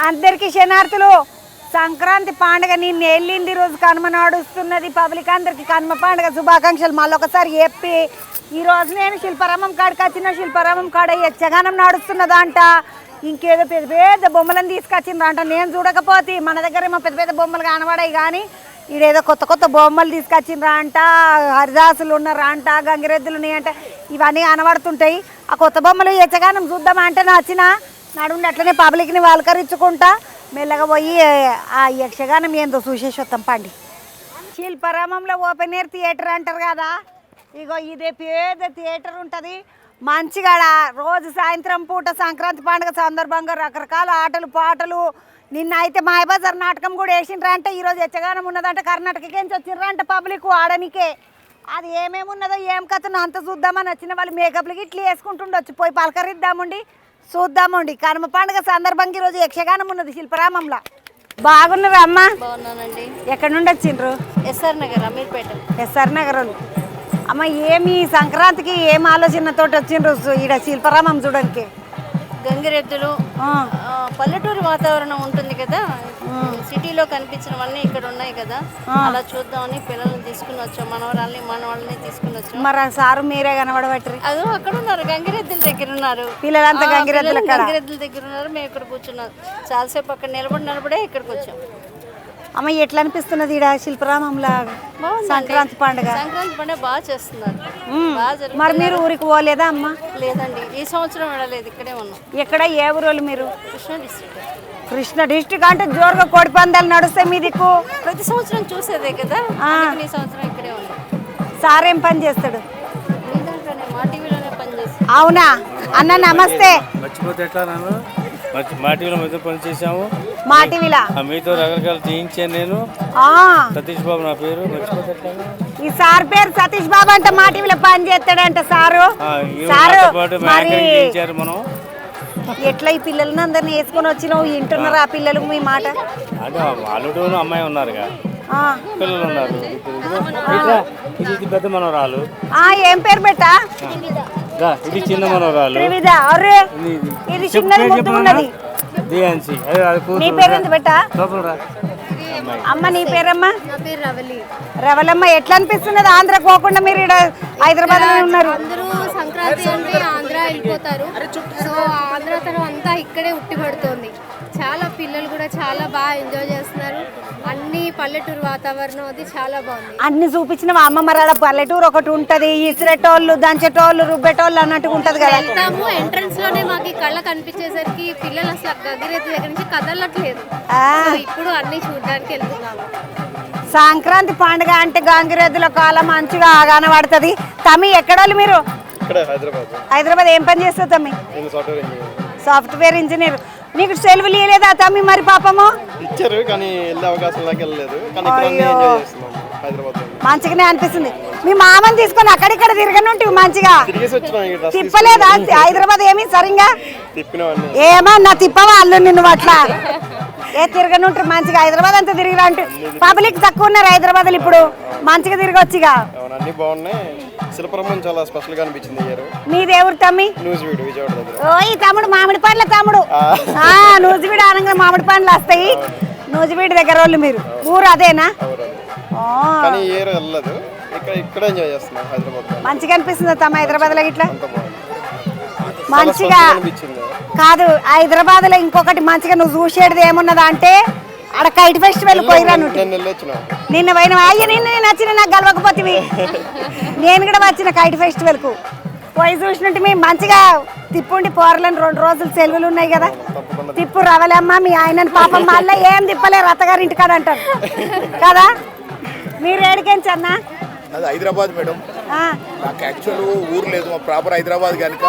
అందరికి శనార్థులు. సంక్రాంతి పండుగ నిన్న వెళ్ళింది రోజు కనుమ నడుస్తున్నది. పబ్లిక్ అందరికి కనుమ పండుగ శుభాకాంక్షలు మళ్ళొకసారి చెప్పి ఈరోజు నేను శిల్పారామం కాడికి వచ్చిన. శిల్పారామం కాడ యక్షగానం నడుస్తున్నదంట. ఇంకేదో పెద్ద పెద్ద బొమ్మలను తీసుకొచ్చిందంట. నేను చూడకపోతే మన దగ్గర ఏమో పెద్ద పెద్ద బొమ్మలు కనబడాయి, కానీ ఈడేదో కొత్త కొత్త బొమ్మలు తీసుకొచ్చిండ్రా అంట. హరిదాసులు ఉన్నారా అంట, గంగిరెద్దులు ఉన్నాయంట. ఇవన్నీ కనబడుతుంటాయి. ఆ కొత్త బొమ్మలు యక్షగానం చూద్దామా అంటే నచ్చిన నడుండి అట్లనే పబ్లిక్ని వాళ్ళకరించుకుంటా మెల్లగా పోయి ఆ యక్షగానం ఏందో చూసేసి వస్తాం పండి. శిల్పారామంలో ఓపెన్ ఎయిర్ థియేటర్ అంటారు కదా, ఇగో ఇదే పెద్ద థియేటర్ ఉంటుంది. మంచిగా రోజు సాయంత్రం పూట సంక్రాంతి పండుగ సందర్భంగా రకరకాల ఆటలు పాటలు. నిన్న అయితే మాయబజార్ నాటకం కూడా వేసిండ్రా అంటే. ఈరోజు యక్షగానం ఉన్నదంటే కర్ణాటకకేంచి వచ్చిండ్రా అంటే పబ్లిక్ ఆడనికే. అది ఏమేమి ఉన్నదో ఏం కథనో అంత చూద్దామని వచ్చిన వాళ్ళు మేకప్లకి ఇట్లా వేసుకుంటుండొచ్చు. పోయి పలకరిద్దామండి, చూద్దామండి. కనుమ పండుగ సందర్భంగా ఈరోజు యక్షగానం ఉన్నది శిల్పారామంలో. బాగున్నారా అమ్మ? బాగున్నానండి. ఎక్కడి నుండి వచ్చిండ్రు? ఎస్ఆర్ నగర్, అమీర్పేట. ఎస్ఆర్ నగర్ వాళ్ళు. అమ్మ ఏమి సంక్రాంతికి ఏం ఆలోచనతో వచ్చిండ్రు ఈడ శిల్పారామం చూడడానికి? గంగిరెద్దులు, పల్లెటూరు వాతావరణం ఉంటుంది కదా, సిటీలో కనిపించినవన్నీ ఇక్కడ ఉన్నాయి కదా, అలా చూద్దామని పిల్లల్ని తీసుకుని వచ్చాం. మనవాళ్ళని తీసుకుని వచ్చాం. మరి సారు మీరే కనబడబట్టి అదో అక్కడ ఉన్నారు, గంగిరెద్దుల దగ్గర ఉన్నారు. పిల్లలంతా గంగిరెద్దుల దగ్గర ఉన్నారు. మేము ఇక్కడ కూర్చున్నాం. చాలాసేపు అక్కడ నిలబడే ఇక్కడికి వచ్చాం. అమ్మ ఎట్లా అనిపిస్తున్నది ఈడ శిల్పారామంలా సంక్రాంతి పండుగ? సంక్రాంతి పండుగ బాగా చేస్తున్నారు. మరి మీరు ఊరికి పోలేదా అమ్మ? లేదండి, ఈ సంవత్సరం వెళ్ళలేదు, ఇక్కడే ఉన్నాం. ఎక్కడ ఏ ఊరోళ్ళు మీరు? కృష్ణా డిస్ట్రిక్ట్. కృష్ణ డిస్ట్రిక్ట్ అంటే జోరుగా కోడి పందాలు నడుస్తాయి మీ దిక్కు? ప్రతి సంవత్సరం చూసేదే కదా, ఈ సంవత్సరం ఇక్కడే ఉన్నాం. సార్ ఏం పని చేస్తాడు? మా టీవీలోనే పని చేస్తాడు. అవునా అన్న, నమస్తే. మర్చిపోతే ఎట్లా? నన్ను మా టీవీలో మొత్తం పని చేసాము. మా టీవీలో మీతో రకరకాలు చేయించాను నేను. సతీష్ బాబు నా పేరు. మర్చిపోతే ఎట్లా? ఈ సార్ పేరు సతీష్ బాబు అంటే మా టీవీలో పని చేస్తాడంట సారు. మనం ఎట్లా ఈ పిల్లలని అందరిని వేసుకొని వచ్చినావు? వింటున్నారు ఆ పిల్లలు మీ మాట? అంటే అల్లుడు అమ్మాయి ఉన్నారుగా, పిల్లలు ఉన్నారు. ఇది పెద్ద మనవరాలు. ఏం పేరు పెట్టా? ఇది చిన్న మనవరాలు. ఇది చిన్నది ముద్దు ఉన్నది. నీ పేరు ఎంత పెట్టా? అమ్మ నీ పేరమ్మా? రవలమ్మ. ఎట్లా అనిపిస్తున్నది ఆంధ్ర పోకుండా మీరు ఇక్కడ హైదరాబాద్ లో ఉన్నారు? అందరూ సంక్రాంతి అంటే ఆంధ్ర వెళ్ళిపోతారు. సో ఆంధ్రతనం అంతా ఇక్కడే ఉట్టిపడుతుంది. చాలా పిల్లలు కూడా చాలా బాగా ఎంజాయ్ చేస్తున్నారు. అన్ని పల్లెటూరు వాతావరణం అది చాలా బాగుంది. అన్ని చూపించిన అమ్మ. మరి అలా పల్లెటూరు ఒకటి ఉంటది, ఇసిరేటోళ్ళు దంచేటోళ్ళు రుబ్బేటోళ్ళు అన్నట్టుగా ఉంటది కదా. వెళ్తాము, ఎంట్రన్స్ లోనే మాకు కళ్ళ కనిపించేసరికి పిల్లలు అసలు గంగిరెద్దు దగ్గర నుంచి కదలట్లేదు. ఇప్పుడు అన్ని చూడడానికి వెళ్తున్నాము. సంక్రాంతి పండుగ అంటే గంగిరెద్దుల కాలం మంచిగా కనబడుతుంది. తమ్మి ఎక్కడోళ్ళు మీరు? హైదరాబాద్. ఏం పని చేస్తావు తమ్మి? Software engineer. నీకు సెలవులు ఇవ్వలేదా తమ్మి? మరి పాపము ఇచ్చారు కానీ వెళ్ళే అవకాశం లేదు. మంచిగానే అనిపిస్తుంది. మీ మామని తీసుకొని అక్కడిక్కడ తిరగనుంటే మంచిగా తిప్పలేదా హైదరాబాద్? ఏమి సరిగా ఏమన్నా తిప్పవా అల్లు నిన్ను అట్లా? తిరగనుంటే మంచిగా హైదరాబాద్ అంతా తిరిగిరా అంటే పబ్లిక్ తక్కువ ఉన్నారు హైదరాబాద్ ఇప్పుడు. మంచిగా తిరగొచ్చుగా. చాలా స్పెషల్ గా అనిపించింది. మీది ఎవరు తమ్మి? ఓయ్ తమ్ముడు, మామిడి పండ్ల తమ్ముడు. నూజివీడు ఆనంగా మామిడి పండ్లు వస్తాయి. నూజివీడు దగ్గర వాళ్ళు మీరు. ఊరు అదేనా? మంచిగా అనిపిస్తుంది తమ్మ హైదరాబాద్ లో ఇట్లా? మంచిగా కాదు. హైదరాబాద్ లో ఇంకొకటి మంచిగా నువ్వు చూసేది ఏమున్నదా అంటే ఆడ కైట్ ఫెస్టివల్ పోయిరా. నిన్న పోయిన అయ్యో నిన్న నేను వచ్చిన నాకు గెలవకపోతే నేను కూడా వచ్చిన కైట్ ఫెస్టివల్ కు పోయి చూసినట్టు మేము మంచిగా తిప్పుండి పోరలని 2 రోజులు సెలవులు ఉన్నాయి కదా. తిప్పు రవలమ్మ మీ ఆయనని పాపం మళ్ళీ ఏం తిప్పలేరు అత్తగారి ఇంటికాడ అంటారు కదా. మీరు ఏడికెంచన్నా? అది హైదరాబాద్ మేడం. నాకు యాక్చువల్ ఊరు లేదు, మా ప్రాపర్ హైదరాబాద్ కనుక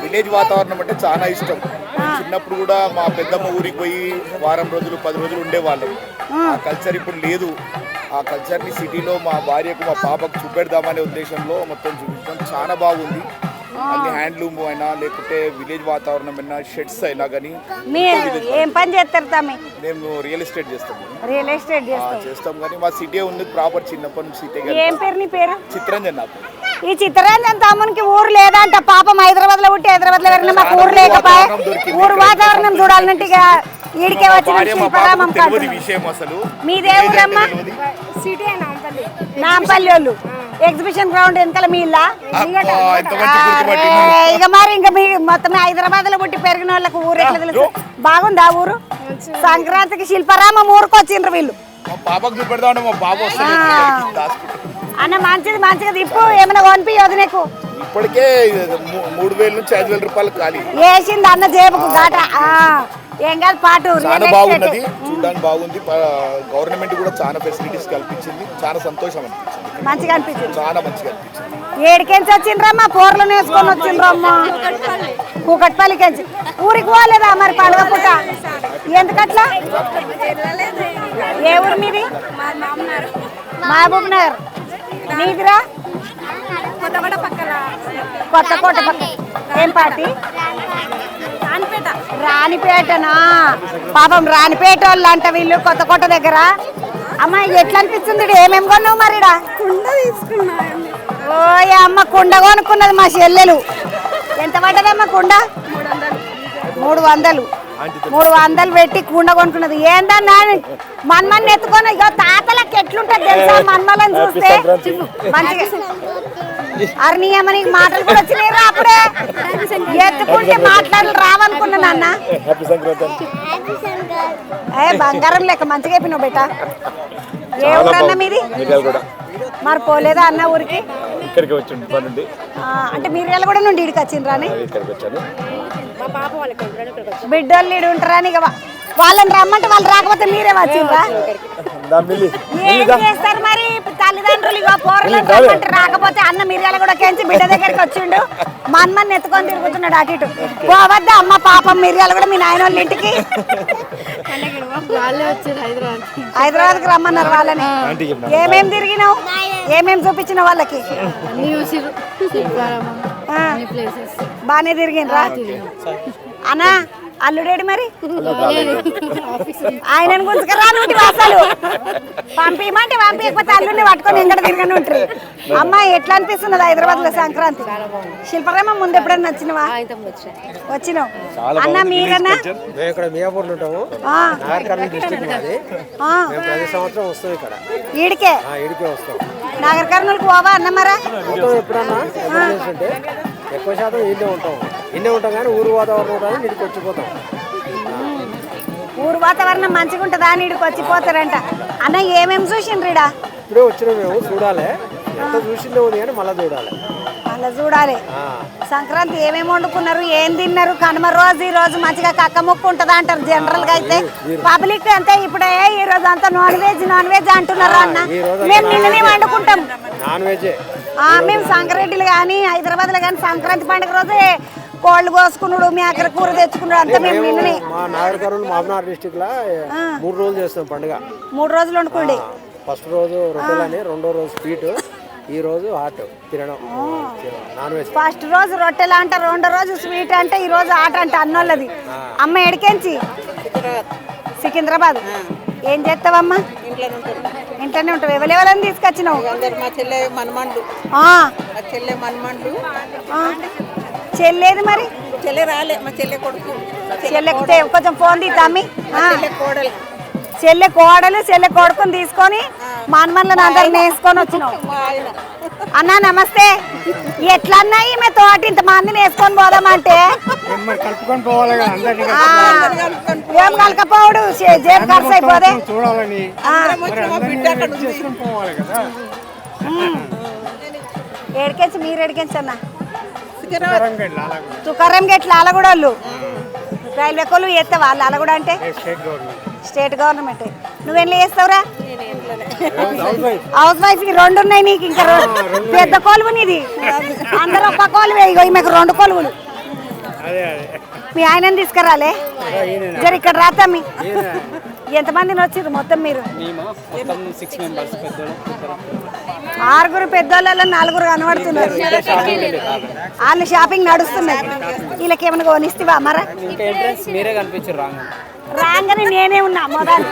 విలేజ్ వాతావరణం అంటే చాలా ఇష్టం. చిన్నప్పుడు కూడా మా పెద్దమ్మ ఊరికి పోయి వారం రోజులు 10 రోజులు ఉండేవాళ్ళం. ఆ కల్చర్ ఇప్పుడు లేదు. ఆ కల్చర్ని సిటీలో మా భార్యకు మా పాపకు చూపెడదామనే ఉద్దేశంలో మొత్తం చూపించడం చాలా బాగుంది. అన్ని హ్యాండ్లూమ్ అయినా లేకపోతే విలేజ్ వాతావరణం అయినా షెడ్స్ అయినా కానీ. ఏం పని చేస్తారు తమ్మి? మేము రియల్ ఎస్టేట్ చేస్తాం. రియల్ ఎస్టేట్ చేస్తాం కానీ మా సిటీ ఉంది ప్రాపర్. చిన్నప్పటి నుంచి సిటీ. ఏం పేరు నీ పేరు? చిత్రంజన్. నాకు ఈ చిత్రంజన్ తమ్మునికి ఊరు లేదంట పాపం. హైదరాబాద్ లో పుట్టి హైదరాబాద్ లో మాకు ఊరు లేకపోయా. ఊరు వాతావరణం చూడాలంటే ఈడికే వచ్చిన భార్య మా శిల్పారామం పాపకు తెలియదు ఈ విషయం అసలు. మీదే ఊరమ్మా? నాంపల్లి వాళ్ళు ఎగ్జిబిషన్ గ్రౌండ్ వెనకాల మీ ఇల్లా? అబ్బా, ఎంత మంచి గుర్తుపట్టింది. ఇక మరి ఇంకా మీ మొత్తం హైదరాబాద్ లో పుట్టి పెరిగిన వాళ్ళకు ఊరు ఎట్లా తెలుసు? బాగుందా ఊరు? సంక్రాంతికి శిల్పారామం ఊరికి వచ్చిండ్రు వీళ్ళు. మా పాపకు చూపెడదామంటే మా బాబు వస్తాడు. అన్న మంచిది మంచిగా తిప్పు, ఏమైనా కొనిపియదు నీకు. ఇప్పటికే 3,000 నుంచి 5,000 రూపాయలు ఖాళీ. వేసింది అన్న జేబుకు గాట. ఏం కాదు పాటు చాలా బాగున్నది, చూడడానికి బాగుంది. గవర్నమెంట్ కూడా చాలా ఫెసిలిటీస్ కల్పించింది. చాలా సంతోషం అనిపించింది, మంచిగా అనిపించింది. చాలా మంచిగా అనిపించింది. ఏడికెంచి వచ్చిండ్రమ్మా? పోర్లను వేసుకొని వచ్చిండ్రమ్మా. కూకట్పల్లికెంచి. ఊరికి పోలేదా మరి పండుగ పూట? ఎందుకట్లా? ఏ ఊరు మీది? మహబూబ్ నగర్. నీదిరా? కొత్తకోట పక్క. ఏం పార్టీ? రాణిపేటనా? పాపం రాణిపేట వాళ్ళు అంట వీళ్ళు, కొత్తకోట దగ్గర. అమ్మ ఎట్లా అనిపిస్తుంది? ఏమేమి కొన్నావు మరి? కుండ తీసుకున్నా. ఓయ్ అమ్మ, కుండ కొనుక్కున్నది మా చెల్లెలు. ఎంత పడ్డదమ్మా కుండ? 300. 300 పెట్టి కుండ కొనుక్కున్నది. ఏందన్నా మన్మని ఎత్తుకొని ఇక తాతలకు ఎట్లుంటది తెలుసా మన్మలని చూస్తే? మంచిగా అర్నీయమ్మ, నీకు మాటలు కూడా వచ్చినాయి రా అప్పుడే. ఎత్తుకుంటే మాట్లాడలు రావనుకున్నా నాన్న. బంగారం లెక్క మంచిగా అయిపోయినావు బేట. ఏ ఊరన్నా మీది? మరి పోలేదా అన్న ఊరికి? ఇక్కడికి వచ్చి అంటే మీరు కూడా నుండి ఇడికి వచ్చిండ్రా? బిడ్డోళ్ళు ఇడు ఉంటారని ఇక వాళ్ళని రమ్మంటే వాళ్ళు రాకపోతే మీరే వచ్చిండ్రా? ఏం చేస్తారు మరి తల్లిదండ్రులు? ఇక పోరలను రమ్మంటే రాకపోతే అన్న మిర్యాల కూడా కెంచి బిడ్డ దగ్గరికి వచ్చిండు. మా అమ్మని ఎత్తుకొని తిరుగుతున్నాడు అటు ఇటు. పోవద్దా అమ్మ పాపం మిర్యాల కూడా మీ నాయన వాళ్ళ ఇంటికి? హైదరాబాద్కి రమ్మన్నారు వాళ్ళని. ఏమేమి తిరిగినావు? ఏమేమి చూపించినావు వాళ్ళకి? బానే తిరిగినరా అన్నా? అల్లుడేడి మరి? ఆయనను గుంజుకరా నుండి అసలు పంపించమంటే పంపించకపోతే అల్లుడిని పట్టుకొని ఎక్కడ తిరగని ఉంటారు. అమ్మ ఎట్లా అనిపిస్తున్నది హైదరాబాద్ లో సంక్రాంతి? శిల్పారామం ముందు ఎప్పుడైనా వచ్చినవా? వచ్చినావు అన్న? మీరన్నా? ఈడికే నాగర్ కర్నూలుకు పోవా అన్న? మరా ఎక్కువ శాతం ఇన్నే ఉంటాం కానీ ఊరు వాతావరణం నీటికి వచ్చిపోతాం. ఊరు వాతావరణం మంచిగా ఉంటుందా? నీడికి వచ్చిపోతారంట. అన్న ఏమేమి చూసిండ్రీడా? ఇప్పుడే వచ్చినా మేము, చూడాలి. ఎంత చూసిందే ఉంది కానీ మళ్ళీ చూడాలి. మళ్ళీ చూడాలి. సంక్రాంతి ఏమేమి వండుకున్నారు? ఏం తిన్నారు? కనుమ రోజు ఈ రోజు మంచిగా కక్క ముక్కు ఉంటుందా అంటారు జనరల్ గా. అయితే పబ్లిక్ అంతే ఇప్పుడే ఈ రోజు అంతా నాన్ వెజ్ అంటున్నారు అన్న. మేము నిన్ననే వండుకుంటాం నాన్ వెజ్. మేము సంక్రాంతిలు కానీ హైదరాబాద్ లో కానీ సంక్రాంతి పండుగ రోజే కోళ్ళు కోసుకున్నాడు, మేకల కూర తెచ్చుకున్నాడు అంతా మేము నిన్ననే. మా నాగర్ కర్నూలు మహబూబ్నగర్ డిస్టిక్ లో 3 రోజులు చేస్తాం పండుగ. 3 రోజులు వండుకోండి. ఫస్ట్ రోజు రొట్టెలని, రెండో రోజు స్వీట్, ఈ రోజు హాట్ తినడం నాన్ వెజ్. ఫస్ట్ రోజు రొట్టెలు అంట, రెండో రోజు స్వీట్ అంటే, ఈ రోజు ఆట అంట అన్నోళ్ళది. అమ్మ ఎడికెంచి? సికింద్రాబాద్. ఏం చేస్తావమ్మా? ఇంట్లోనే ఉంటావు. ఎవరెవరని తీసుకొచ్చినావు? చెల్లేది మరి? చెల్లెక్కితే కొంచెం ఫోన్ తీద్దామి. చెల్లె కోడలు చెల్లె కొడుకుని తీసుకొని మనమల్ని అందరిని వేసుకొని వచ్చినావు. అన్నా నమస్తే. ఎట్లా అన్నా ఈమె తోటి ఇంత మందిని వేసుకొని పోదామంటే కలుపుకొని పోవాలి కదా అందరినీ. ఏం కలకపోవడు జేబు ఖర్చు అయిపోదే. చూడాలని ఏడికెంచి? మీరు ఏడికెంచి అన్న? తుకారం గేట్లు ఆలగూడ వాళ్ళు. రైల్వే కోళ్ళు చేస్తావా? ఆలగూడ అంటే స్టేట్ గవర్నమెంట్. నువ్వెళ్ళి చేస్తావురా? హౌస్ వైఫ్ కి 2 ఉన్నాయి నీకు. ఇంకా పెద్ద కోలువు నీది. అందరూ ఒక్క కోలువే. ఇగో ఈమెకు 2 కోలువులు. మీ ఆయనని తీసుకురాలే జర ఇక్కడ రాతమ్మి. ఎంతమందిని వచ్చిర్రు మొత్తం మీరు? 6 పెద్దోళ్ళ 4 కనబడుతున్నారు. వాళ్ళు షాపింగ్ నడుస్తున్నారు. వీళ్ళకి ఏమైనా కొనిస్తావా మరా? మీరే కనిపించారు. రాగానే నేనే ఉన్నా మొదలు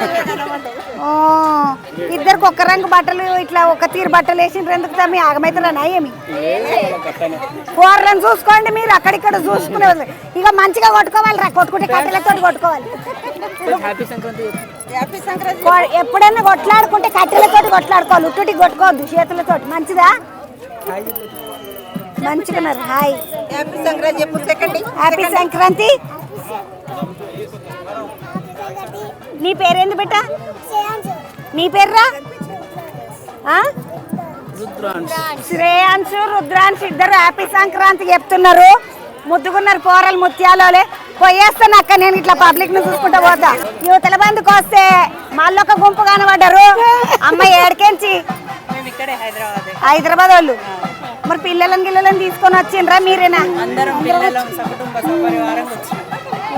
ఇద్దరికి ఒక్క రంగు బట్టలు ఇట్లా ఒక తీరు బట్టలు వేసిండ్రు ఎందుకు తమ్మి ఆగమైతున్నా ఏమి కూరలను చూసుకోండి మీరు అక్కడిక్కడ చూసుకునే ఇక మంచిగా కొట్టుకోవాలి రా కొట్టుకుంటే కట్టెలతో కొట్టుకోవాలి ఎప్పుడైనా కొట్లాడుకుంటే కట్టెలతో కొట్లాడుకోవాలి ఉట్టుటి కొట్టుకోవద్దు చేతులతో మంచిదా మంచిగా హాయ్ హ్యాపీ సంక్రాంతి చెప్పు సెకండ్ హ్యాపీ సంక్రాంతి నీ పేరేంది బిడ్డ నీ పేర్రా శ్రేయాంశు రుద్రాంశు ఇద్దరు హ్యాపీ సంక్రాంతి చెప్తున్నారు ముద్దుకున్నారు పోరలు ముత్యాలోలే పోయేస్తాను అక్క నేను ఇట్లా పబ్లిక్ ను చూసుకుంటా పోతా యువతల బంధుకు వస్తే మళ్ళీ ఒక గుంపు కనబడ్డారు అమ్మాయి ఏడికెంచి హైదరాబాద్ వాళ్ళు మరి పిల్లలను తీసుకొని వచ్చిండ్రా మీరేనా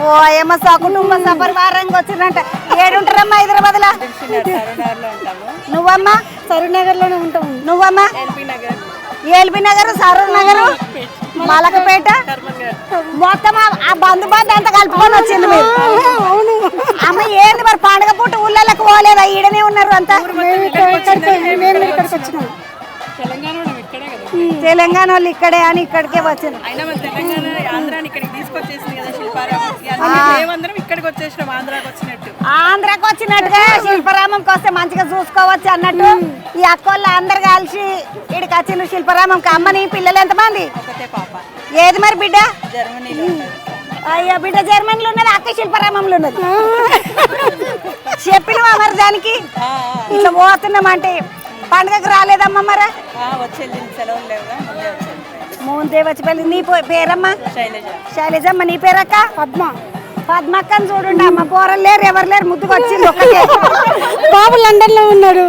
ఓ ఏమో సకుటుంబ సపరివారంగా వచ్చిందంట ఏడుంటారమ్మా హైదరాబాద్ లో నువ్వమ్మా సరూర్ లోనే ఉంటావు నువ్వమ్మా ఎల్బీ నగర్ సరూర్ నగర్ మలకపేట మొత్తం ఆ బంధు అంతా కలుపుకొని వచ్చింది మీరు అమ్మ ఏంది మరి పండగ పూట ఊళ్ళకి పోలేదా ఈడనే ఉన్నారు అంతా తెలంగాణ వాళ్ళు ఇక్కడే అని ఇక్కడికే వచ్చారు ఆంధ్రాకి వచ్చినట్టుగా శిల్పరామంకి వస్తే మంచిగా చూసుకోవచ్చు అన్నట్టు ఈ అక్కోళ్ళు అందరు కలిసి ఇక్కడికి వచ్చిండ్రు శిల్పరామంకి అమ్మని పిల్లలు ఎంతమంది ఏది మరి బిడ్డ అయ్యా బిడ్డ జర్మనీలో ఉన్నది అక్క శిల్పరామంలో ఉన్నది చెప్పినవా మరి దానికి ఇట్లా పోతున్నామంటే పండుగకు రాలేదమ్మా మరా ముందే వచ్చి నీ పేరమ్మా శైలజమ్మ నీ పేరక్క పద్మక్కని చూడండి అమ్మ పోరలు లేరు ఎవరు లేరు ముద్దుకు వచ్చింది ఒక్కటే బాబు లండన్ లో ఉన్నాడు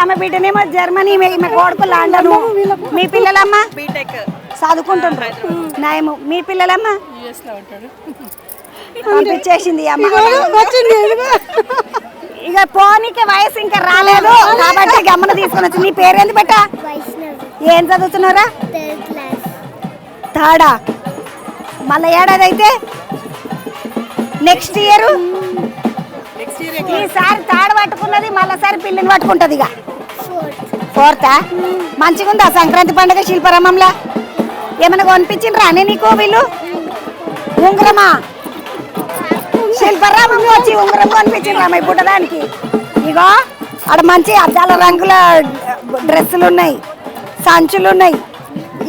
ఆమె బిడ్డనేమో జర్మనీ ఈమె కొడుకు లండన్ మీ పిల్లలమ్మా చదువుకుంటుండ్రు నాయము మీ పిల్లలమ్మా పంపించేసింది అమ్మ ఇక పోనీకి వయసు ఇంకా రాలేదు కాబట్టి గమ్మన తీసుకొని వచ్చి నీ పేరేంది బెట్ట ఏం చదువుతున్నారా థర్డా మళ్ళీ ఏడాది అయితే నెక్స్ట్ ఇయర్ ఈసారి థర్డ్ పట్టుకున్నది మళ్ళీసారి పిల్లిని పట్టుకుంటది ఇక ఫోర్తా మంచిగా ఉందా సంక్రాంతి పండుగ శిల్పరామంలా ఏమైనా కొనిపించిండ్రా అని నీకు వీళ్ళు ఉంగరమా శిల్పరామం వచ్చి ఉంగరం కొనిపించిండ్రా పుట్టడానికి ఇగో అక్కడ మంచి అద్దాల రంగుల డ్రెస్సులు ఉన్నాయి సంచులు ఉన్నాయి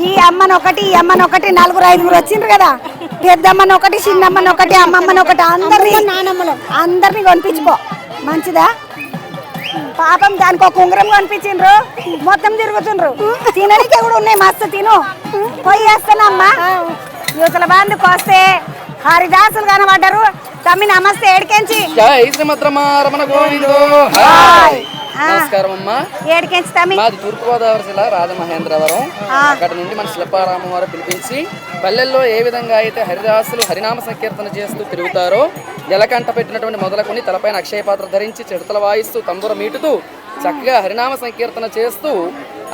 ఈ అమ్మనొకటి ఈ అమ్మనొకటి 4-5 వచ్చిండ్రు కదా పెద్దమ్మని ఒకటి చిన్నమ్మని ఒకటి అమ్మమ్మని ఒకటి అందరినీ కొనిపించుకో మంచిదా పాపం దానికి ఒక ఉంగరం కొనిపించిండ్రు మొత్తం తిరుగుతుండ్రు తినడానికి కూడా ఉన్నాయి మస్తు తిను పోయేస్తానమ్మా యువతల బంధుకు వస్తే హరిదాసులు కనబడ్డారు తమ్మి నమస్తే ఏడికెంచి నమస్కారం అమ్మా ఏడికెంచి తమ్మి మాది తూర్పుగోదావరి జిల్లా రాజమహేంద్రవరం అక్కడ నుండి మన శిల్పారామం వారు పిలిపించి పల్లెల్లో ఏ విధంగా అయితే హరిదాసులు హరినామ సంకీర్తన చేస్తూ తిరుగుతారో ఎలకంట పెట్టినటువంటి మొదలుకొని తలపైన అక్షయపాత్ర ధరించి చిడతలు వాయిస్తూ తంబుర మీటుతూ చక్కగా హరినామ సంకీర్తన చేస్తూ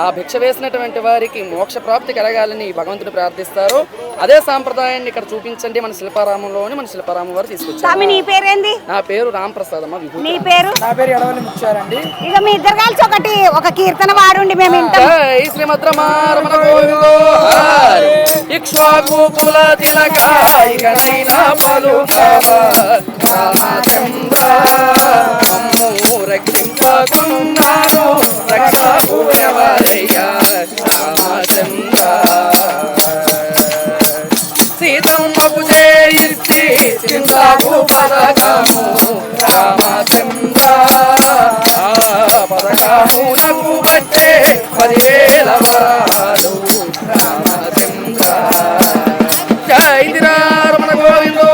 ఆ భిక్ష వేసినటువంటి వారికి మోక్ష ప్రాప్తి కలగాలని భగవంతుడు ప్రార్థిస్తారు. అదే సాంప్రదాయాన్ని ఇక్కడ చూపించండి మన శిల్పారామంలోని మన శిల్పారామం వారు తీసుకొచ్చారు. నీ పేరేంది? నా పేరు రాంప్రసాద్ అమ్మ. నీ పేరు? నా పేరు ఎడవల్లి ముచ్చారండి. ఇక మీ ఇద్దరు కలిసి ఒక కీర్తన పాడండి మేము శ్రీమద్రమారమణ గోవిందో ఇక్ష్వాకు కుల తిలకాయనైనా పలుకవా రక్షింపకున్నాను రక్షకు ఎవరయ్యా రామచంద్ర సీతమ్మకు చేయిస్తే చింతకు పదకము రామచంద్ర పదకమునకు వచ్చే 10,000 వరాలు రామచంద్ర. జై రమణ గోవిందో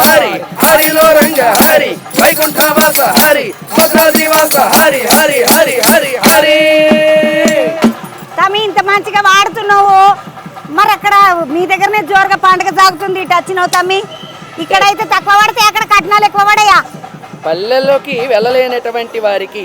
హరి హరిలో రంగ హరి వైకుంఠవాస హరి భద్రాద్రివాస హరి హరి హరి హరి హరి. తమి ఇంత మంచిగా వాడుతున్నావు, మరి అక్కడ మీ దగ్గరనే జోరుగా పండుగ సాగుతుంది, ఇటు వచ్చినావు తమ్మి. ఇక్కడైతే తక్కువ పడితే అక్కడ కట్నాలు ఎక్కువ పడయా? పల్లెల్లోకి వెళ్ళలేనటువంటి వారికి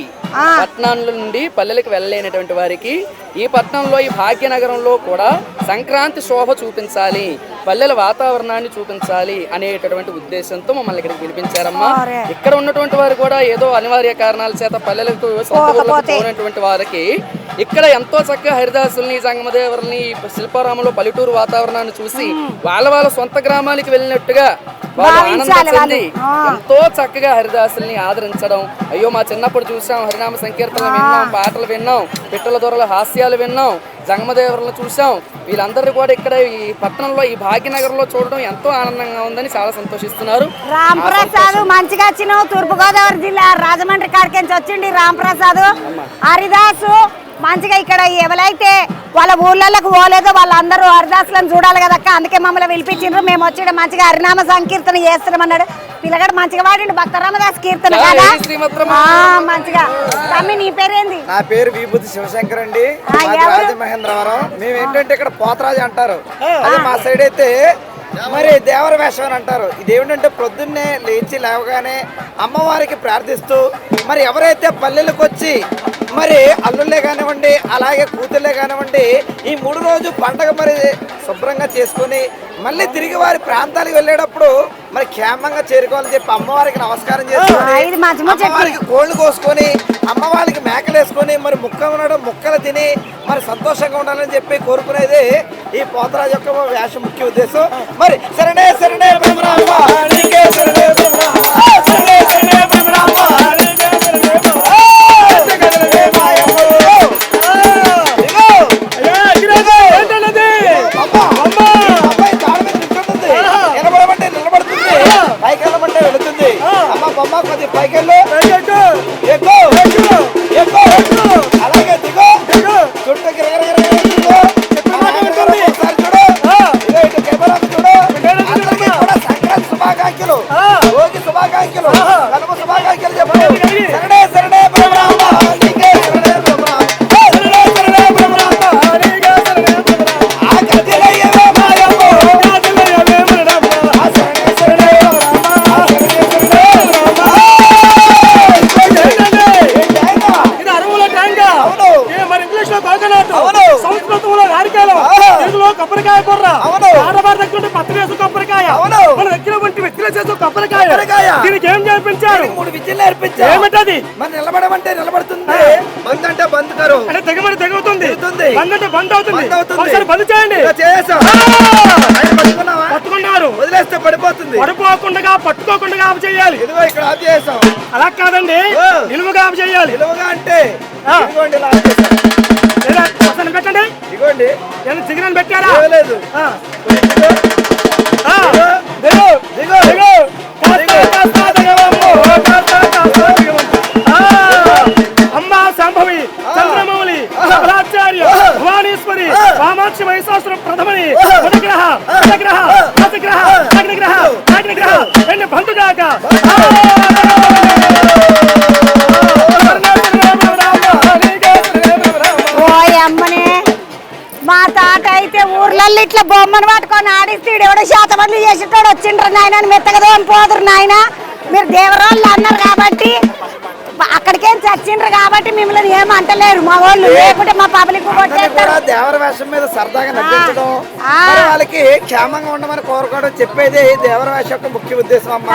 పట్టణాల నుండి పల్లెలకు వెళ్ళలేనటువంటి వారికి ఈ పట్టణంలో ఈ భాగ్యనగరంలో కూడా సంక్రాంతి శోభ చూపించాలి, పల్లెల వాతావరణాన్ని చూపించాలి అనేటటువంటి ఉద్దేశంతో మమ్మల్ని ఇక్కడికి పిలిపించారమ్మా. ఇక్కడ ఉన్నటువంటి వారు కూడా ఏదో అనివార్య కారణాల చేత పల్లెలకు పోయినటువంటి వారికి ఇక్కడ ఎంతో చక్కగా హరిదాసుల్ని, సంగమదేవరుల్ని, శిల్పారామంలో పల్లెటూరు వాతావరణాన్ని చూసి వాళ్ళ సొంత గ్రామానికి వెళ్ళినట్టుగా వాళ్ళు ఆనందం చెంది ఎంతో చక్కగా హరిదాసుల్ని ఆదరించడం. అయ్యో మా చిన్నప్పుడు చూసాం, హరినామ సంకీర్తనలు విన్నాం, పాటలు విన్నాం, పిట్టల దొరల హాస్యాలు విన్నాం, జంగమదేవరులను చూసాం. వీళ్ళందరూ కూడా ఇక్కడ ఈ పట్టణంలో ఈ భాగ్యనగరంలో చూడడం ఎంతో ఆనందంగా ఉందని చాలా సంతోషిస్తున్నారు. రాంప్రసాద్ మంచిగా వచ్చినావు, తూర్పుగోదావరి జిల్లా రాజమండ్రి కాడికి వచ్చిండి రాంప్రసాద్. హరిదాసు మంచిగా ఇక్కడ ఎవరైతే వాళ్ళ ఊళ్ళకు పోలేదో వాళ్ళందరూ హరిదాసులను చూడాలి కదక్క, అందుకే మమ్మల్ని పిలిపించిండ్రు. మేము వచ్చి మంచిగా హరినామ సంకీర్తన చేస్తున్నామన్నాడు పిల్లగాడు, మంచిగా వాడిండు భక్త రామదాస్ కీర్తన కదా మంచిగా. తమ్మి నీ పేరేంది? నా పేరు విభూతి శివశంకర్ అండి, రాజమహేంద్రవరం. మేము ఏంటంటే ఇక్కడ పోతరాజు అంటారు, అదే మా సైడ్ అయితే మరి దేవర వేషం అని అంటారు. ఇదేమిటంటే ప్రొద్దున్నే లేవగానే అమ్మవారికి ప్రార్థిస్తూ మరి ఎవరైతే పల్లెలకు వచ్చి మరి అల్లుళ్ళే కానివ్వండి, అలాగే కూతుళ్ళే కానివ్వండి, ఈ 3 రోజు పండగ మరి శుభ్రంగా చేసుకొని మళ్ళీ తిరిగి వారి ప్రాంతాలకు వెళ్ళేటప్పుడు మరి క్షేమంగా చేరుకోవాలని చెప్పి అమ్మవారికి నమస్కారం చేసుకొని అమ్మవారికి కోళ్ళు కోసుకొని అమ్మవారికి మేకలు వేసుకొని మరి ముక్కలు తిని మరి సంతోషంగా ఉండాలని చెప్పి కోరుకునేది ఈ పోతరాజు యొక్క వేష ముఖ్య ఉద్దేశం. మరి శరణే శరణే పైకెళ్ళమంటే వెళుతుంది అమ్మ బొమ్మ కొద్ది పైకెళ్ళు, అలాగే దిగో, చుట్టూ సంక్రాంతి శుభాకాంక్షలు, భోగి శుభాకాంక్షలు, కనుమ శుభాకాంక్షలు చెప్పు. శరణే శరణే నిలబడమంటే నిలబడుతుంది, బంద్ అంటే బంద్ కరు, తెగుతుంది, బంద్ అంటే బంద్ అవుతుంది, బంద్ చేయండి. పట్టుకున్నారు, వదిలేస్తే పడిపోతుంది, పడిపోకుండా పట్టుకోకుండా ఆఫ్ చేయాలి. ఇదిగో ఇక్కడ ఆఫ్ చేసాం, అలా కాదండి నిలువుగా ఆఫ్ చేయాలి. నిలువుగా అంటే పెట్టండి, ఇదిగోండి సిగ్నల్ పెట్టారా? లేదు, అమ్మా సంభవి చంద్రమౌళి బలాచార్య భువనేశ్వరి వామాక్షి మహేశ్వరం ప్రథమని ఉదగ్రహ ఉదగ్రహ అగ్నిగ్రహ అగ్నిగ్రహ అగ్నిగ్రహ ఎన్ని బంధుగాక. మా తాత అయితే ఊర్లలో ఇట్లా బొమ్మను పట్టుకొని ఆడిస్తాడు, ఎవడో శాతమంది చేసేటోడు వచ్చిండ్రు నాయన, మెత్తగదో అని పోదురు నాయన. మీరు దేవరాళ్ళు అన్నారు కాబట్టి అక్కడికేం చచ్చిండ్రు కాబట్టి మిమ్మల్ని ఏమంటలేరు మా వాళ్ళు, లేకుంటే మా పబ్లిక్ దేవర వేషం మీద సరదాగా నటించడం, వాళ్ళకి క్షేమంగా ఉండమని కోరుకోవడం చెప్పేది దేవర వేషం యొక్క ముఖ్య ఉద్దేశం. అమ్మ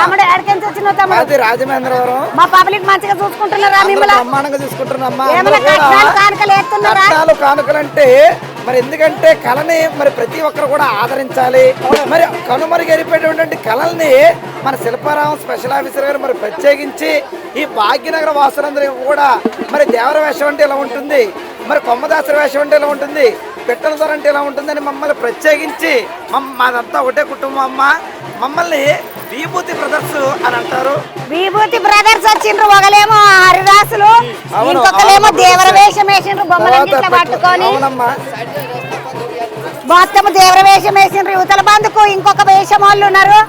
అది రాజమహేంద్రవరం, మా పబ్లిక్ మంచిగా చూసుకుంటున్నారా? బ్రహ్మాండంగా చూసుకుంటున్నామ్మా. కానుకలంటే మరి ఎందుకంటే కళని మరి ప్రతి ఒక్కరు కూడా ఆదరించాలి. మరి కనుమరుగైపోయేటువంటి కళల్ని మన శిల్పారామం స్పెషల్ ఆఫీసర్ గారు మరి ప్రత్యేకించి ఈ భాగ్యనగర వాసులందరికీ కూడా మరి దేవర వేషం అంటే ఇలా ఉంటుంది, మరి కొమ్మదాసరి వేషం అంటే ఇలా ఉంటుంది, పిట్టల దొర అంటే ఇలా ఉంటుందని మమ్మల్ని ప్రత్యేకించి మాదంతా ఒకటే కుటుంబం అమ్మ, మమ్మల్ని విభూతి బ్రదర్స్ అని అంటారు. విభూతి బ్రదర్స్ వచ్చిండ్రు, ఒకలేమో హరిదాసులు, ఇంకొకలేమో దేవర వేషం వేసిండ్రు బొమ్మలు పట్టుకొని. మొత్తం దేవర వేషం వేసిండ్రు. యువతల బంధుకు ఇంకొక వేషం వాళ్ళు ఉన్నారు.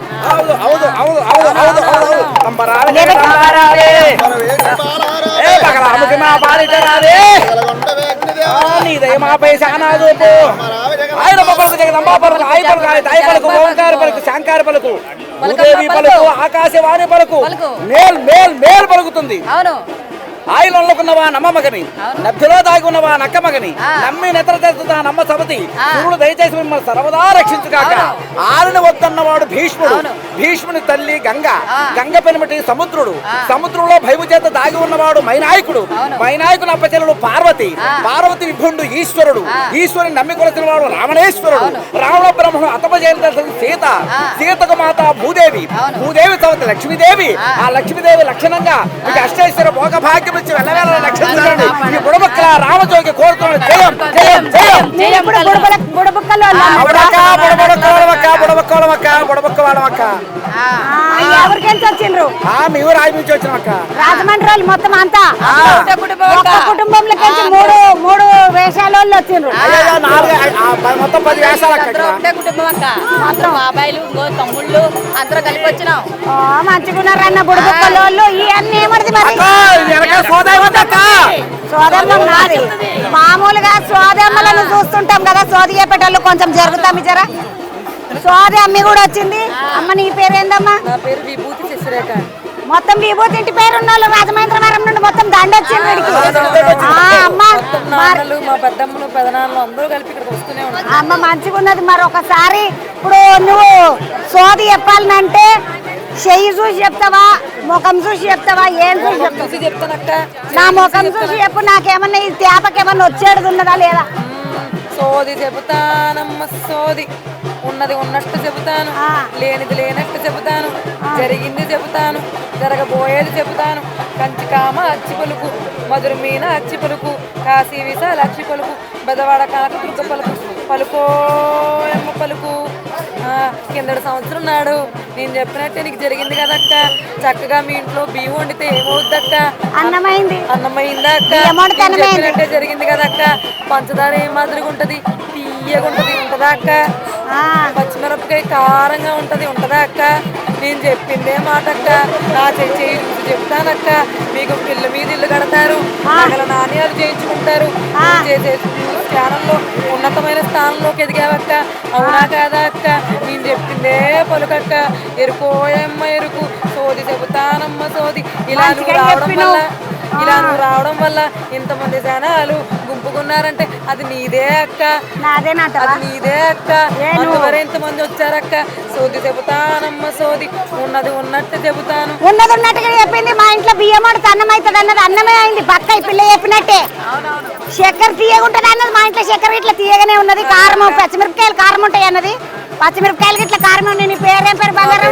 ఆకాశవాణి పలుకు మేల్ మేల్ మేల్ పలుకుతుంది. ఆయిల్ ఉన్నకున్నవా నమ్మ మగని, నభ్యలో దాగి ఉన్నవా నక్క మగని, నమ్మి నెత్ర తెరుతుందా నమ్మ సపతి, గురుడు దయచేసి మిమ్మల్ని సర్వదా రక్షించుగాక. ఆరుని వద్దన్నవాడు భీష్ముడు, భీష్ముని తల్లి గంగ, గంగ పెనిమిటి సముద్రుడు, సముద్రంలో భయము చేత దాగి ఉన్నవాడు మైనాయకుడు, మైనాయకుని అప్పచెల్లుడు పార్వతి, పార్వతి విభుండు ఈశ్వరుడు, ఈశ్వరుని నమ్మి కొలసిన వాడు రావణేశ్వరుడు, రావణ బ్రహ్మను అతపజేసిన సీత, సీతకు మాత భూదేవి, భూదేవి సవతి లక్ష్మీదేవి, ఆ లక్ష్మీదేవి లక్షణంగా మీకు అష్టైశ్వర భోగ భాగ్యం ఇచ్చి వెళ్ళవేళ లక్షించండి. ఈ బుడబుక్కల రామజోగి కోరుతున్నాడు. జయం జయం జయం. ఎవరికెంత వచ్చిండ్రు? మీ ఊరు రాయి నుంచి వచ్చిన అక్క, రాజమండ్రి వాళ్ళు మొత్తం అంతా ఒక్క కుటుంబంలోకి మూడు వేషాల వాళ్ళు వచ్చిండ్రు. మొత్తం 10 వేషాలు అక్క. కుటుంబం అక్క, మాత్రం బాబాయిలు తమ్ముళ్ళు అందరూ కలిపి వచ్చినాం. మంచిగున్నారన్న బుడబుక్కల వాళ్ళు. ఇవన్నీ ఏమడిది మరి సోదరులు నాది. మామూలుగా సోదమ్మలను చూస్తుంటాం కదా, సోది చెప్పేటోళ్ళు కొంచెం జరుగుతాం జరా. సోది అమ్మి కూడా వచ్చింది. అమ్మ నీ పేరేందమ్మా? నా పేరు విభూతి శశిరేఖ. మొత్తం విభూతి ఇంటి పేరు ఉన్న వాళ్ళు రాజమహేంద్రవరం నుండి మొత్తం దండొచ్చింది. మా పెద్దమ్మలు పెదనాన్నలు అందరూ కలిపి ఇక్కడ వస్తూనే ఉన్నారు. అమ్మ మంచిగా ఉన్నది. మరి ఒకసారి ఇప్పుడు నువ్వు సోది చెప్పాలంటే చెయ్యి చూసి చెప్తావా, ముఖం చూసి చెప్తావా, ఏం చూసి చెప్తానక్క? నా ముఖం చూసి చెప్పు. నాకేమన్నా ఈ తేపకేమన్నా వచ్చేది ఉన్నదా లేదా? సోది చెబుతానమ్మ సోది. ఉన్నది ఉన్నట్టు చెబుతాను, లేనిది లేనట్టు చెబుతాను, జరిగింది చెబుతాను, జరగబోయేది చెబుతాను. కంచి కామ అచ్చి పలుకు, మధుర మీన అచ్చి పలుకు, కాశీ విశాల అచ్చి పలుకు, బెదవాడ కాక తుర్క పలుకు, పలుకోయమ్మ పలుకు. కిందటి సంవత్సరం నాడు నేను చెప్పినట్టే నీకు జరిగింది కదక్క. చక్కగా మీ ఇంట్లో బియ్యం వండితే ఏమవుద్దక్క? అన్నమైంది. అన్నమైందా అక్క? చెప్పినట్టే జరిగింది కదక్క. పంచదార ఏం మాదిరిగా ఉంటది? తీయగా ఉంటది. ఉంటదా అక్క? పచ్చిమిరపకాయ కారంగా ఉంటది. ఉంటదా అక్క? నేను చెప్పిందే మాట అక్క. నా చెప్తానక్క. మీకు పిల్ల మీద ఇల్లు కడతారు, నగల నాణ్యాలు చేయించుకుంటారు, చేసే స్థానంలో ఉన్నతమైన స్థానంలోకి ఎదిగావక్క. అవునా కాదా అక్క? నేను చెప్పిందే పలుకక్క. ఎరుకోయమ్మ ఎరుకు, సోది చెబుతానమ్మ సోది. ఇలా నువ్వు రావడం వల్ల ఇంతమంది జనాలు గుంపుకున్నారంటే అది నీదే అక్క. అది నీదే అక్క. అందువరే ఇంతమంది వచ్చారక్క. సోది చెబుతానమ్మ సోది. ఉన్నది ఉన్నట్టు చెబుతాను. ఉన్నది ఉన్నట్టుగా చెప్పింది. మా ఇంట్లో బియ్యం వండితే అన్నం అవుతుంది అన్నది అన్నమే అయింది. పక్క ఈ పిల్ల చెప్పినట్టే. చక్కెర తీయగుంటది అన్నది. మా ఇంట్లో చక్కెర ఇట్లా తీయగానే ఉన్నది. కారం, పచ్చిమిరపకాయలు కారం ఉంటాయి అన్నది. పచ్చిమిరపకాయలు ఇట్లా కారం ఉన్నాయి. నీ పేరేం పేరు? బంగారం